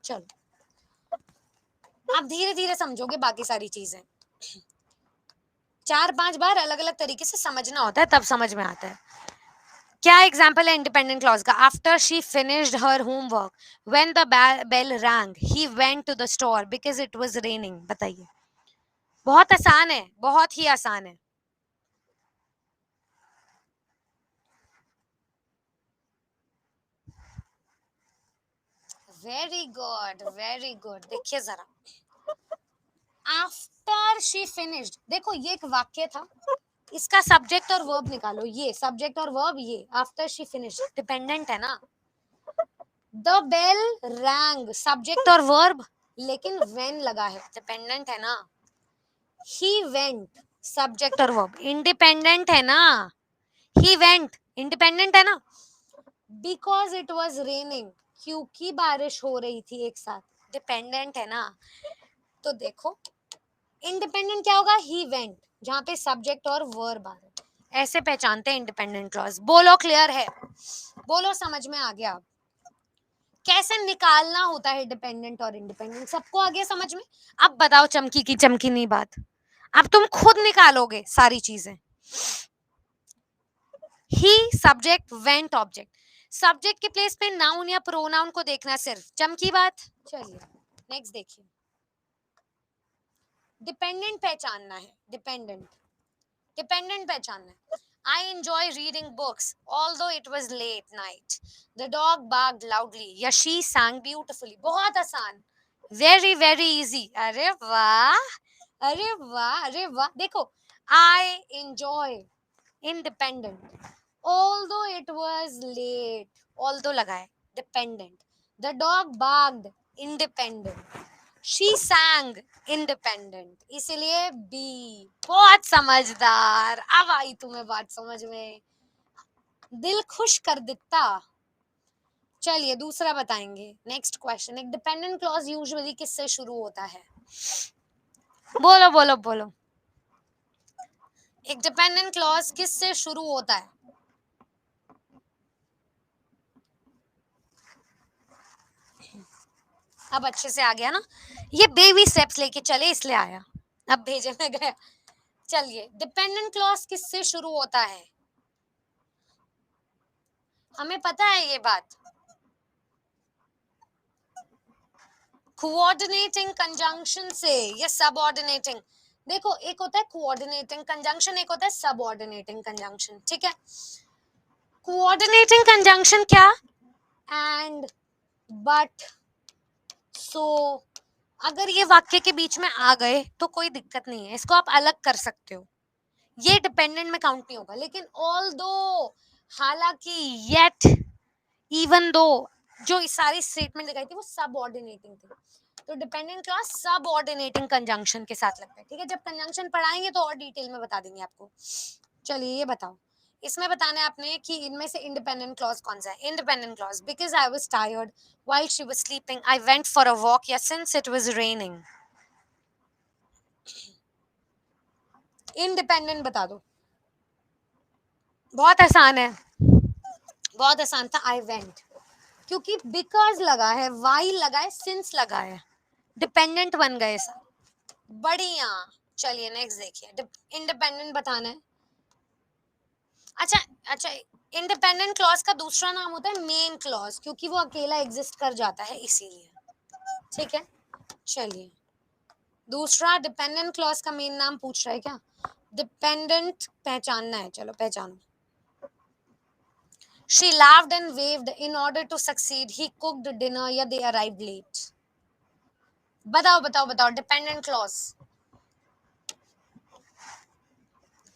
चलो आप धीरे धीरे समझोगे बाकी सारी चीजें, 4-5 बार अलग अलग तरीके से समझना होता है, तब समझ में आता है। क्या एग्जाम्पल है इंडिपेंडेंट क्लॉज का? After she finished her homework when the bell rang he went to the store because it was raining. बताइए, बहुत आसान है, बहुत ही आसान है। Very good, very good. देखिए जरा, आफ्टर शी फिनिश्ड, देखो ये एक वाक्य था, इसका सब्जेक्ट और वर्ब निकालो, ये सब्जेक्ट और वर्ब, ये आफ्टर शी फिनिश्ड डिपेंडेंट है ना। द बेल रैंग सब्जेक्ट और वर्ब, लेकिन व्हेन लगा है, डिपेंडेंट है ना। ही वेंट सब्जेक्ट और वर्ब, इंडिपेंडेंट है ना। ही वेंट इंडिपेंडेंट है ना। बिकॉज इट वॉज रेनिंग, क्योंकि बारिश हो रही थी एक साथ, डिपेंडेंट है ना। तो देखो इंडिपेंडेंट क्या होगा? ही वेंट, जहां पे सब्जेक्ट और वर्ब आ रहे, ऐसे पहचानते हैं इंडिपेंडेंट क्लॉज। बोलो क्लियर है? बोलो समझ में आ गया? कैसे निकालना होता है डिपेंडेंट और इंडिपेंडेंट, सबको आ गया समझ में? अब बताओ चमकी की चमकी नहीं बात, अब तुम खुद निकालोगे सारी चीजें। ही सब्जेक्ट, वेंट ऑब्जेक्ट, सब्जेक्ट के प्लेस पे नाउन या प्रोनाउन को देखना, सिर्फ चमकी बात। चलिए नेक्स्ट देखिए, डिपेंडेंट पहचानना है, डिपेंडेंट, डिपेंडेंट पहचानना है। I enjoy reading books, although it was late night. The dog barked loudly. या she sang beautifully. बहुत आसान, very very easy. अरे वाह, अरे वाह, अरे वाह। देखो, I enjoy independent, although it was late, although लगा है, dependent. The dog barked, independent. She sang independent, इसलिए बी। बहुत समझदार, अब आई तुम्हें बात समझ में, दिल खुश कर देता। चलिए दूसरा बताएंगे, नेक्स्ट क्वेश्चन। एक डिपेंडेंट क्लॉज यूजुअली किससे शुरू होता है? बोलो बोलो बोलो, एक डिपेंडेंट क्लॉज किससे शुरू होता है? अब अच्छे से आ गया ना, ये बेबी स्टेप्स लेके चले इसलिए आया, अब भेजे में गया। चलिए, डिपेंडेंट क्लॉज किससे शुरू होता है, हमें पता है ये बात। कोऑर्डिनेटिंग कंजंक्शन से या सबऑर्डिनेटिंग। देखो, एक होता है कोऑर्डिनेटिंग कंजंक्शन, एक होता है सबऑर्डिनेटिंग कंजंक्शन, ठीक है। कोऑर्डिनेटिंग कंजंक्शन क्या, एंड, बट, सो, अगर ये वाक्य के बीच में आ गए तो कोई दिक्कत नहीं है, इसको आप अलग कर सकते हो, ये डिपेंडेंट में काउंट नहीं होगा। लेकिन ऑल दो, हालांकि, येट, इवन दो, जो सारी स्टेटमेंट दिखाई थी वो सबऑर्डिनेटिंग थी, तो डिपेंडेंट क्लॉज सबऑर्डिनेटिंग कंजंक्शन के साथ लगता है, ठीक है। जब कंजंक्शन पढ़ाएंगे तो और डिटेल में बता देंगे आपको। चलिए ये बताओ, इसमें बताना है आपने कि इनमें से इंडिपेंडेंट क्लॉज कौन सा है। Independent clause, because I was tired while she was sleeping I went for a walk, या since it was raining. Independent बता दो, बहुत आसान है, बहुत आसान था। आई वेंट, क्योंकि बिकॉज लगा है, वाइल लगा है, सिंस लगा है, डिपेंडेंट बन गए सब, बढ़िया। चलिए नेक्स्ट देखिए, इंडिपेंडेंट बताना है। अच्छा, अच्छा, इंडिपेंडेंट क्लॉज का दूसरा नाम होता है मेन क्लॉज, क्योंकि वो अकेला एग्जिस्ट कर जाता है इसीलिए, ठीक है। चलिए, दूसरा डिपेंडेंट क्लॉज का मेन नाम पूछ रहा है क्या, डिपेंडेंट पहचानना है, चलो पहचानो। She laughed and waved in order to succeed. He cooked dinner, या they arrived late. बताओ बताओ बताओ, डिपेंडेंट क्लॉज।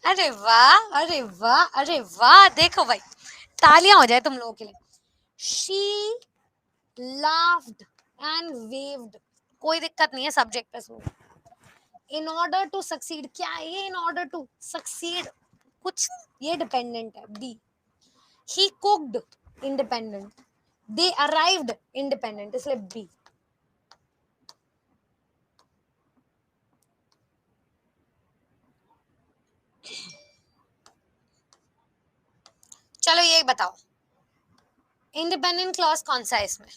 अरे वाह, अरे वाह, अरे वाह, देखो भाई, तालियां हो जाए तुम लोगों के लिए। She laughed and waved, कोई दिक्कत नहीं है, सब्जेक्ट पे सुनो। इन ऑर्डर टू सक्सीड, क्या है ये, इन ऑर्डर टू सक्सीड, कुछ, ये डिपेंडेंट है, बी। ही कुक्ड, इंडिपेंडेंट, दे अराइव्ड, इंडिपेंडेंट, इसलिए बी। चलो ये बताओ, इंडिपेंडेंट क्लॉज कौन सा है इसमें।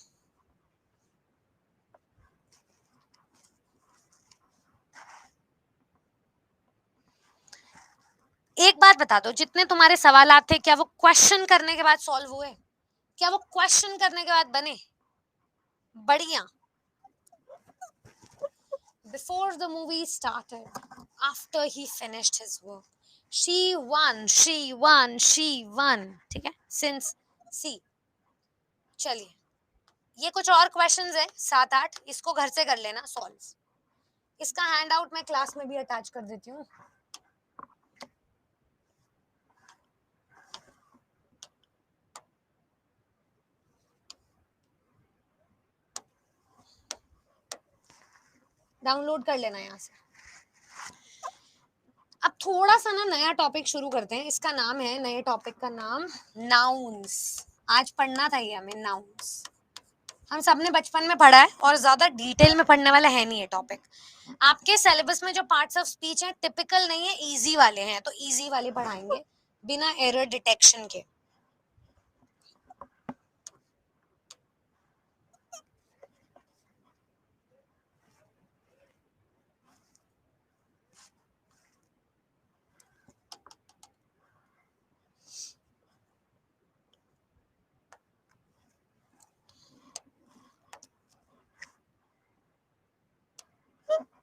एक बात बता दो, जितने तुम्हारे सवाल थे क्या वो क्वेश्चन करने के बाद सॉल्व हुए, क्या वो क्वेश्चन करने के बाद बने, बढ़िया। Before the movie started, after he finished his work, she won, she won, she won, ठीक है, since C। चलिए, ये कुछ और क्वेश्चंस है, 7-8, इसको घर से कर लेना सॉल्व। इसका हैंड आउट मैं क्लास में भी अटैच कर देती हूँ। डाउनलोड कर लेना यहाँ से। अब थोड़ा सा ना नया टॉपिक शुरू करते हैं, इसका नाम है, नए टॉपिक का नाम, नाउन्स। आज पढ़ना था ये हमें, नाउन्स। हम सबने बचपन में पढ़ा है और ज्यादा डिटेल में पढ़ने वाला है नहीं ये टॉपिक। आपके सिलेबस में जो पार्ट्स ऑफ स्पीच है टिपिकल नहीं है, इजी वाले हैं, तो इजी वाले पढ़ाएंगे बिना एरर डिटेक्शन के।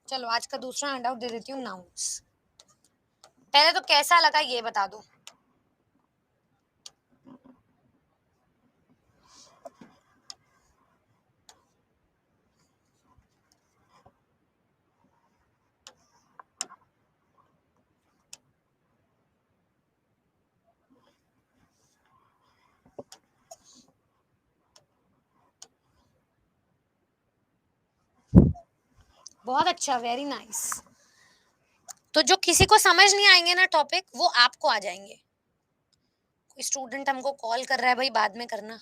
चलो आज का दूसरा हैंडआउट दे देती हूँ, नाउन्स। पहले तो कैसा लगा ये बता दो। बहुत अच्छा, वेरी नाइस। तो जो किसी को समझ नहीं आएंगे ना टॉपिक, वो आपको आ जाएंगे। कोई स्टूडेंट हमको कॉल कर रहा है भाई, बाद में करना।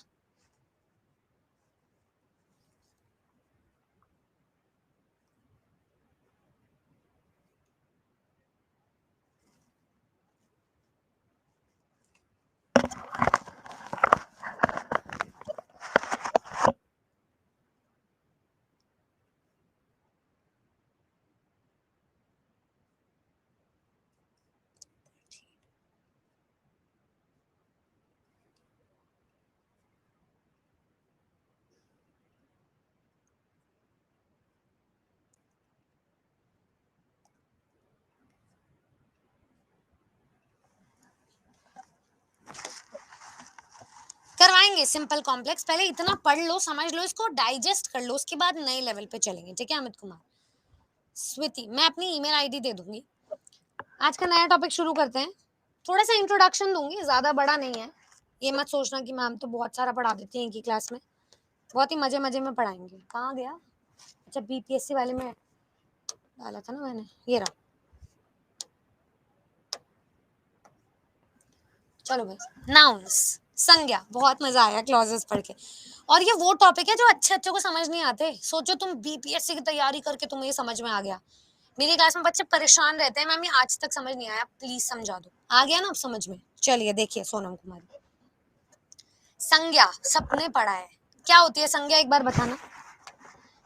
पढ़ेंगे सिंपल कॉम्प्लेक्स, पहले इतना पढ़ लो, समझ लो, इसको डाइजेस्ट कर लो, उसके बाद नए लेवल पे चलेंगे, ठीक है अमित कुमार। स्वीति, मैं अपनी ईमेल आईडी दे दूंगी। आज का नया टॉपिक शुरू करते हैं। थोड़ा सा इंट्रोडक्शन दूंगी, ज्यादा बड़ा नहीं है, ये मत सोचना कि मैम तो बहुत सारा पढ़ा देती हैं एक ही क्लास में, बहुत ही मजे मजे में पढ़ाएंगे। कहाँ गया? अच्छा, बीपीएससी वाले में डाला था ना मैंने, ये रहा। चलो भाई, नाउन्स, संज्ञा, बहुत मजा आया क्लॉजेस पढ़ के। और ये वो टॉपिक है जो अच्छे अच्छे को समझ नहीं आते। सोचो तुम बीपीएससी की तैयारी करके तुम्हें ये समझ में आ गया। मेरी क्लास में बच्चे परेशान रहते हैं, मैम ये आज तक समझ नहीं आया, प्लीज समझा दो। आ गया ना अब समझ में? चलिए देखिए सोनम कुमारी, संज्ञा सबने पढ़ा है। क्या होती है संज्ञा, एक बार बताना।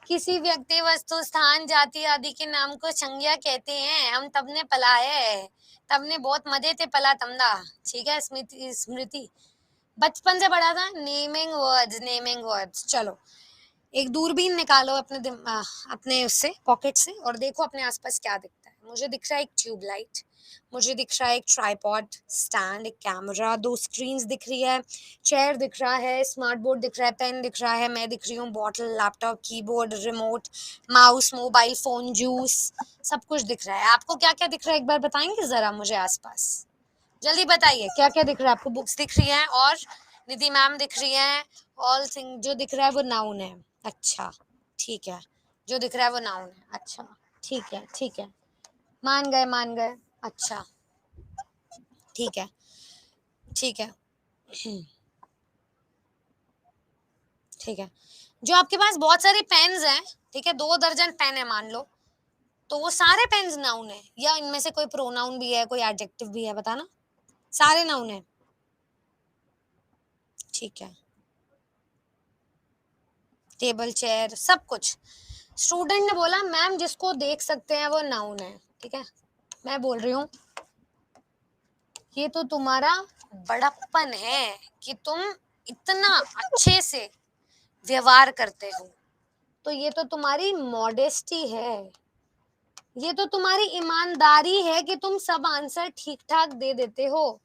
किसी व्यक्ति, वस्तु, स्थान, जाति आदि के नाम को संज्ञा कहते हैं। हम तब ने पला है, तब ने बहुत मजे थे पला तमना, ठीक है। स्मृति, स्मृति बचपन से पढ़ा था। Naming words, naming words. चलो एक दूरबीन निकालो अपने उससे पॉकेट से और देखो अपने आसपास क्या दिखता है। मुझे दिख रहा है एक ट्यूबलाइट, मुझे दिख रहा है एक ट्राइपॉड स्टैंड, एक कैमरा, दो स्क्रीन्स दिख रही है, चेयर दिख रहा है, स्मार्ट बोर्ड दिख रहा है, पेन दिख रहा है, मैं दिख रही हूँ, bottle, laptop, keyboard, remote, mouse, mobile phone, juice, सब कुछ दिख रहा है। आपको क्या क्या दिख रहा है एक बार बताएंगे जरा मुझे आसपास? जल्दी बताइए क्या क्या दिख रहा है आपको। बुक्स दिख रही हैं और निधि मैम दिख रही हैं। ऑल थिंग जो दिख रहा है वो नाउन है। अच्छा ठीक है, जो दिख रहा है वो नाउन है। अच्छा ठीक है, ठीक है, मान गए, मान गए। अच्छा ठीक है, ठीक है, ठीक है। जो आपके पास बहुत सारी पेन्स हैं, ठीक है, 2 दर्जन पेन है मान लो, तो वो सारे पेन्स नाउन है या इनमें से कोई प्रोनाउन भी है, कोई एडजेक्टिव भी है, बताना। सारे नाउन है, ठीक है। टेबल, चेयर, सब कुछ। स्टूडेंट ने बोला मैम जिसको देख सकते हैं वो नाउन है, ठीक है। मैं बोल रही हूँ ये तो तुम्हारा बड़प्पन है कि तुम इतना अच्छे से व्यवहार करते हो, तो ये तो तुम्हारी मॉडेस्टी है, ये तो तुम्हारी ईमानदारी है कि तुम सब आंसर ठीक ठाक दे देते हो,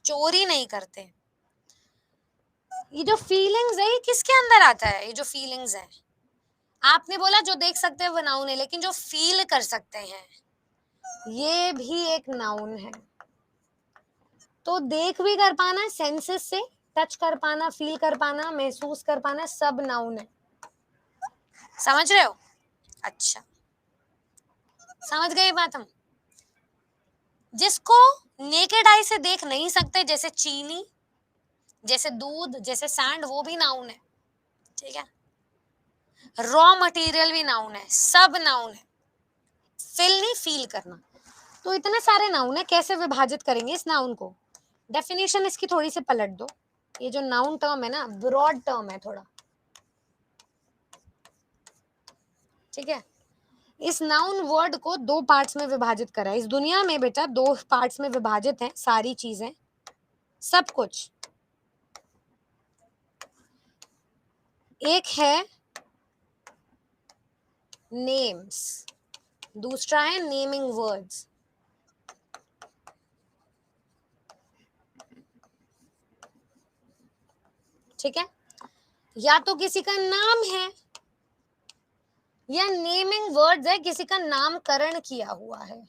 चोरी नहीं करते। ये जो फीलिंग्स है ये किसके अंदर आता है? ये जो फीलिंग्स है, आपने बोला जो देख सकते हैं वो नाउन है, लेकिन जो फील कर सकते हैं ये भी एक नाउन है। तो देख भी कर पाना, सेंसेस से टच कर पाना, फील कर पाना, महसूस कर पाना, सब नाउन है। समझ रहे हो? अच्छा, समझ गए बात हम। जिसको नेकेड आई से देख नहीं सकते, जैसे चीनी, जैसे दूध, जैसे सैंड, वो भी नाउन है, ठीक है। रॉ मटेरियल भी नाउन है, सब नाउन है। फिल नहीं, फील करना। तो इतने सारे नाउन है, कैसे विभाजित करेंगे इस नाउन को? डेफिनेशन इसकी थोड़ी सी पलट दो। ये जो नाउन टर्म है ना, ब्रॉड टर्म है थोड़ा, ठीक है। इस नाउन वर्ड को 2 पार्ट्स में विभाजित करा है। इस दुनिया में बेटा 2 पार्ट्स में विभाजित है सारी चीजें, सब कुछ। एक है नेम्स, दूसरा है नेमिंग वर्ड्स, ठीक है। या तो किसी का नाम है या नेमिंग वर्ड्स है, किसी का नामकरण किया हुआ है।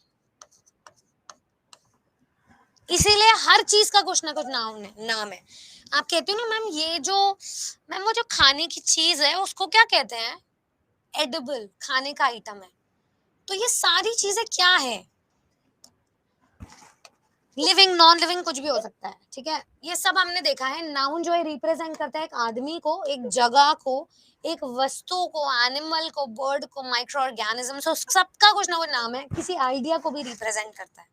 इसीलिए हर चीज का कुछ ना कुछ नाम है। आप कहते हो ना मैम ये जो, मैम वो जो खाने की चीज है उसको क्या कहते हैं? एडिबल, खाने का आइटम है। तो ये सारी चीजें क्या है? लिविंग, नॉन लिविंग, कुछ भी हो सकता है, ठीक है। ये सब हमने देखा है। नाउन जो है रिप्रेजेंट करता है एक आदमी को, एक जगह को, एक वस्तु को, एनिमल को, बर्ड को, माइक्रो ऑर्गेनिज्म, सबका कुछ ना कुछ नाम है। किसी आइडिया को भी रिप्रेजेंट करता है,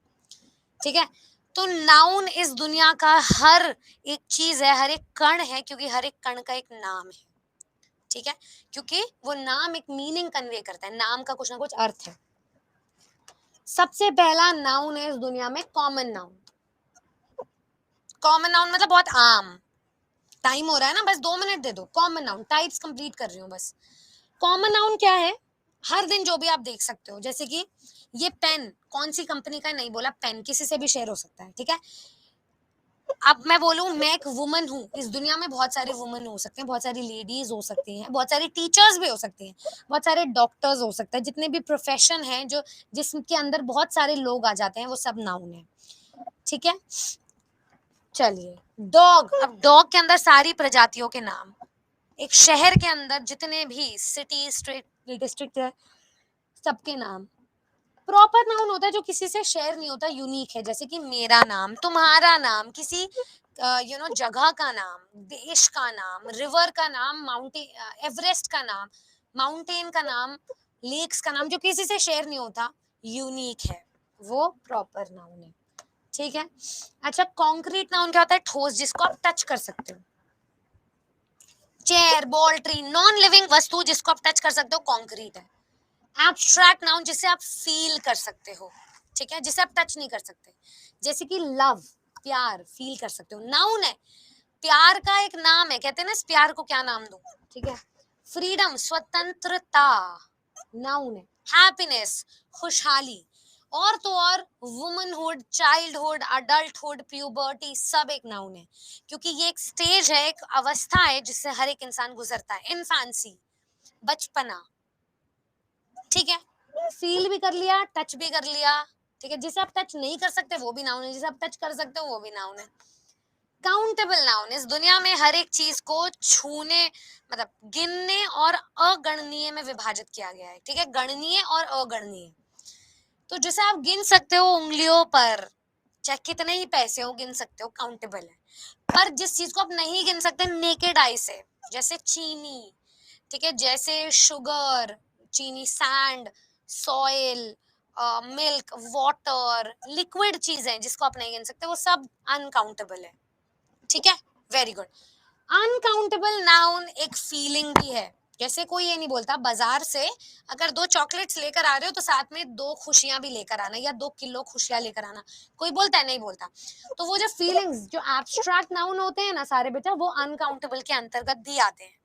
ठीक है। तो नाउन इस दुनिया का हर एक चीज है, हर एक कण है, क्योंकि हर एक कण का एक नाम है, ठीक है। क्योंकि वो नाम एक मीनिंग कन्वे करता है, नाम का कुछ ना कुछ अर्थ है। सबसे पहला नाउन है इस दुनिया में कॉमन नाउन। कॉमन नाउन मतलब बहुत आम। टाइम हो रहा है ना, बस 2 मिनट दे दो। कॉमन नाउन, टाइप्स कंप्लीट कर रही हूँ बस। कॉमन नाउन क्या है? हर दिन जो भी आप देख सकते हो, जैसे कि ये पेन कौन सी कंपनी का है नहीं बोला, पेन किसी से भी शेयर हो सकता है, ठीक है। अब मैं बोलूं मैं एक वुमन हूँ, इस दुनिया में बहुत सारे वुमन हो सकते हैं, बहुत सारी लेडीज हो सकती हैं, बहुत सारी टीचर्स भी हो सकती हैं, बहुत सारे डॉक्टर्स हो सकते हैं, जितने भी प्रोफेशन हैं जो जिसके अंदर बहुत सारे लोग आ जाते हैं वो सब नाउन है। ठीक है, चलिए डॉग, अब डॉग के अंदर सारी प्रजातियों के नाम, एक शहर के अंदर जितने भी सिटी स्ट्रीट डिस्ट्रिक्ट है सबके नाम। प्रॉपर नाउन होता है जो किसी से शेयर नहीं होता, यूनिक है, जैसे कि मेरा नाम, तुम्हारा नाम, किसी जगह का नाम, देश का नाम, रिवर का नाम, माउंटेन एवरेस्ट का नाम, माउंटेन का नाम, लेक्स का नाम, जो किसी से शेयर नहीं होता, यूनिक है, वो प्रॉपर नाउन है। ठीक है, अच्छा कॉन्क्रीट नाउन क्या होता है? ठोस, जिसको आप टच कर सकते हो। Chair, ball, tree, non living वस्तु जिसको आप टच कर सकते हो, कॉन्क्रीट है। एब्स्ट्रैक्ट नाउन जिसे आप फील कर सकते हो, ठीक है, जिसे आप टच नहीं कर सकते, जैसे कि लव, प्यार, फील कर सकते हो, नाउन है। प्यार का एक नाम है, कहते हैं ना इस प्यार को क्या नाम दूं, ठीक है। फ्रीडम, स्वतंत्रता, नाउन है। हैप्पीनेस, खुशहाली, और तो और वुमनहुड, चाइल्डहुड, अडल्टहुड, प्यूबर्टी, सब एक नाउन है, क्योंकि ये एक स्टेज है, एक अवस्था है जिससे हर एक इंसान गुजरता है। इन्फेंसी, बचपना, ठीक है, फील भी कर लिया, टच भी कर लिया, ठीक है। जिसे आप टच नहीं कर सकते वो भी नाउन है, जिसे आप टच कर सकते हो वो भी नाउन है। काउंटेबल नाउन, इस दुनिया में हर एक चीज को छूने, मतलब गिनने और अगणनीय में विभाजित किया गया है, ठीक है, गणनीय और अगणनीय। तो जिसे आप गिन सकते हो उंगलियों पर, चाहे कितने ही पैसे हो गिन सकते हो, काउंटेबल है। पर जिस चीज को आप नहीं गिन सकते नेकेड आई से, जैसे चीनी, ठीक है, जैसे शुगर, चीनी, sand, soil, milk, water, liquid चीजें जिसको आप नहीं गिन सकते, वो सब अनकाउंटेबल है। ठीक है, वेरी गुड। अनकाउंटेबल नाउन एक फीलिंग भी है, जैसे कोई ये नहीं बोलता बाजार से अगर 2 चॉकलेट्स लेकर आ रहे हो तो साथ में 2 खुशियां भी लेकर आना, या 2 किलो खुशियां लेकर आना, कोई बोलता है? नहीं बोलता। तो वो जो फीलिंग्स, जो एब्स्ट्रैक्ट नाउन होते हैं ना सारे बेटा, वो अनकाउंटेबल के अंतर्गत भी आते हैं।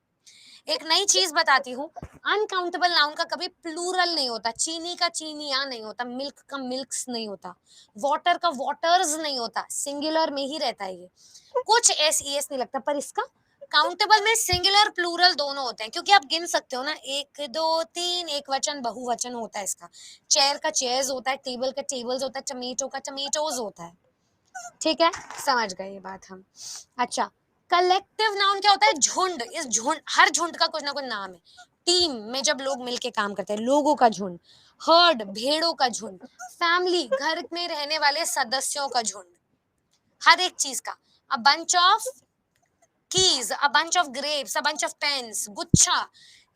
एक नई चीज बताती हूँ, अनकाउंटेबल नाउन का कभी प्लूरल नहीं होता, चीनी का चीनिया नहीं होता, मिल्क का मिल्क्स नहीं होता, वाटर का वाटर्स नहीं होता, सिंगुलर में ही रहता है ये, कुछ एस ई एस नहीं लगता। पर इसका काउंटेबल में सिंगुलर प्लूरल दोनों होते हैं, क्योंकि आप गिन सकते हो ना, 1 2 3, एक वचन बहुवचन होता है इसका। चेयर का चेयर्स होता है, टेबल का टेबल्स होता है, टमेटो का टमेटोज होता है। ठीक है, समझ गए ये बात हम। अच्छा, कलेक्टिव नाउन क्या होता है? झुंड, इस झुंड, हर झुंड का कुछ ना कुछ नाम है। टीम में जब लोग मिलके काम करते हैं, लोगों का झुंड। हर्ड, भेड़ों का झुंड। फैमिली, घर में रहने वाले सदस्यों का झुंड, हर एक चीज का। A bunch of keys, a bunch of grapes, a bunch of pens, गुच्छा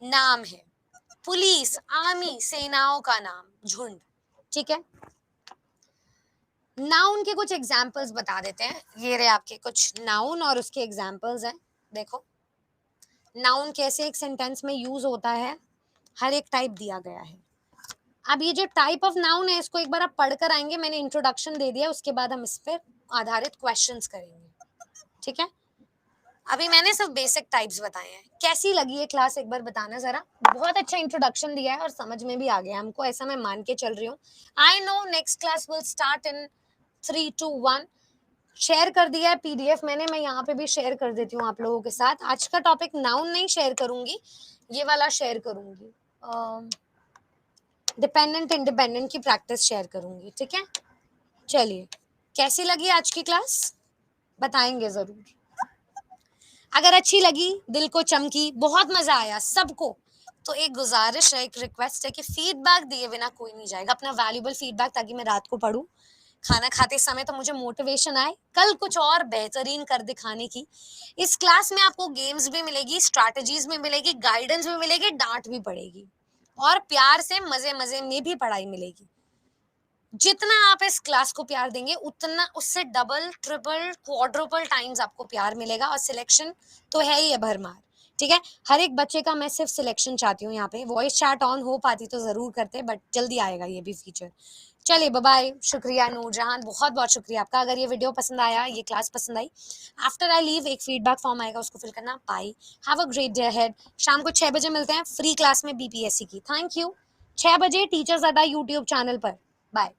नाम है। पुलिस, आर्मी, सेनाओं का नाम, झुंड। ठीक है, नाउन के कुछ एग्जाम्पल्स बता देते हैं, ये रहे आपके कुछ नाउन और उसके एग्जाम्पल्स हैं। देखो नाउन कैसे एक सेंटेंस में यूज होता है, हर एक टाइप दिया गया है। अब ये जो टाइप ऑफ नाउन है इसको एक बार आप पढ़कर आएंगे, मैंने इंट्रोडक्शन दे दिया, उसके बाद हम इस पर आधारित क्वेश्चंस करेंगे। ठीक है, अभी मैंने सिर्फ बेसिक टाइप्स बताए हैं। कैसी लगी ये क्लास एक बार बताना जरा। बहुत अच्छा इंट्रोडक्शन दिया है और समझ में भी आ गया हमको, ऐसा मैं मान के चल रही हूँ। I know next class will start in 3 2 1। Share कर दिया है पीडीएफ मैंने, मैं यहाँ पे भी शेयर कर देती हूँ आप लोगों के साथ। आज का टॉपिक नाउन नहीं शेयर करूंगी, ये वाला शेयर करूंगी, डिपेंडेंट इंडिपेंडेंट की प्रैक्टिस शेयर करूंगी। ठीक है, चलिए कैसी लगी आज की क्लास बताएंगे जरूर। अगर अच्छी लगी, दिल को चमकी, बहुत मजा आया सबको, तो एक गुजारिश है, एक रिक्वेस्ट है कि फीडबैक दिए बिना कोई नहीं जाएगा, अपना वैल्यूबल फीडबैक, ताकि मैं रात को पढूं खाना खाते समय, तो मुझे मोटिवेशन आए कल कुछ और बेहतरीन कर दिखाने की। इस क्लास में आपको गेम्स भी मिलेगी, स्ट्रैटेजीज भी मिलेगी, गाइडेंस भी मिलेगी, डांट भी पड़ेगी, और प्यार से मजे मजे में भी पढ़ाई मिलेगी। जितना आप इस क्लास को प्यार देंगे उतना उससे डबल ट्रिपल क्वाड्रुपल टाइम्स आपको प्यार मिलेगा। और सिलेक्शन तो है ही है भरमार। ठीक है, हर एक बच्चे का मैं सिर्फ सिलेक्शन चाहती हूँ यहाँ पे। वॉइस चैट ऑन हो पाती तो जरूर करते, बट जल्दी आएगा ये भी फीचर। चलिए बाय, शुक्रिया नूरजहान, बहुत बहुत शुक्रिया आपका। अगर ये वीडियो पसंद आया, ये क्लास पसंद आई, आफ्टर आई लीव एक फीडबैक फॉर्म आएगा, उसको फिल करना। Bye, have a great day ahead. शाम को 6 बजे मिलते हैं फ्री क्लास में बीपीएससी की। Thank you. 6 बजे टीचर्स अड्डा यूट्यूब चैनल पर। बाय।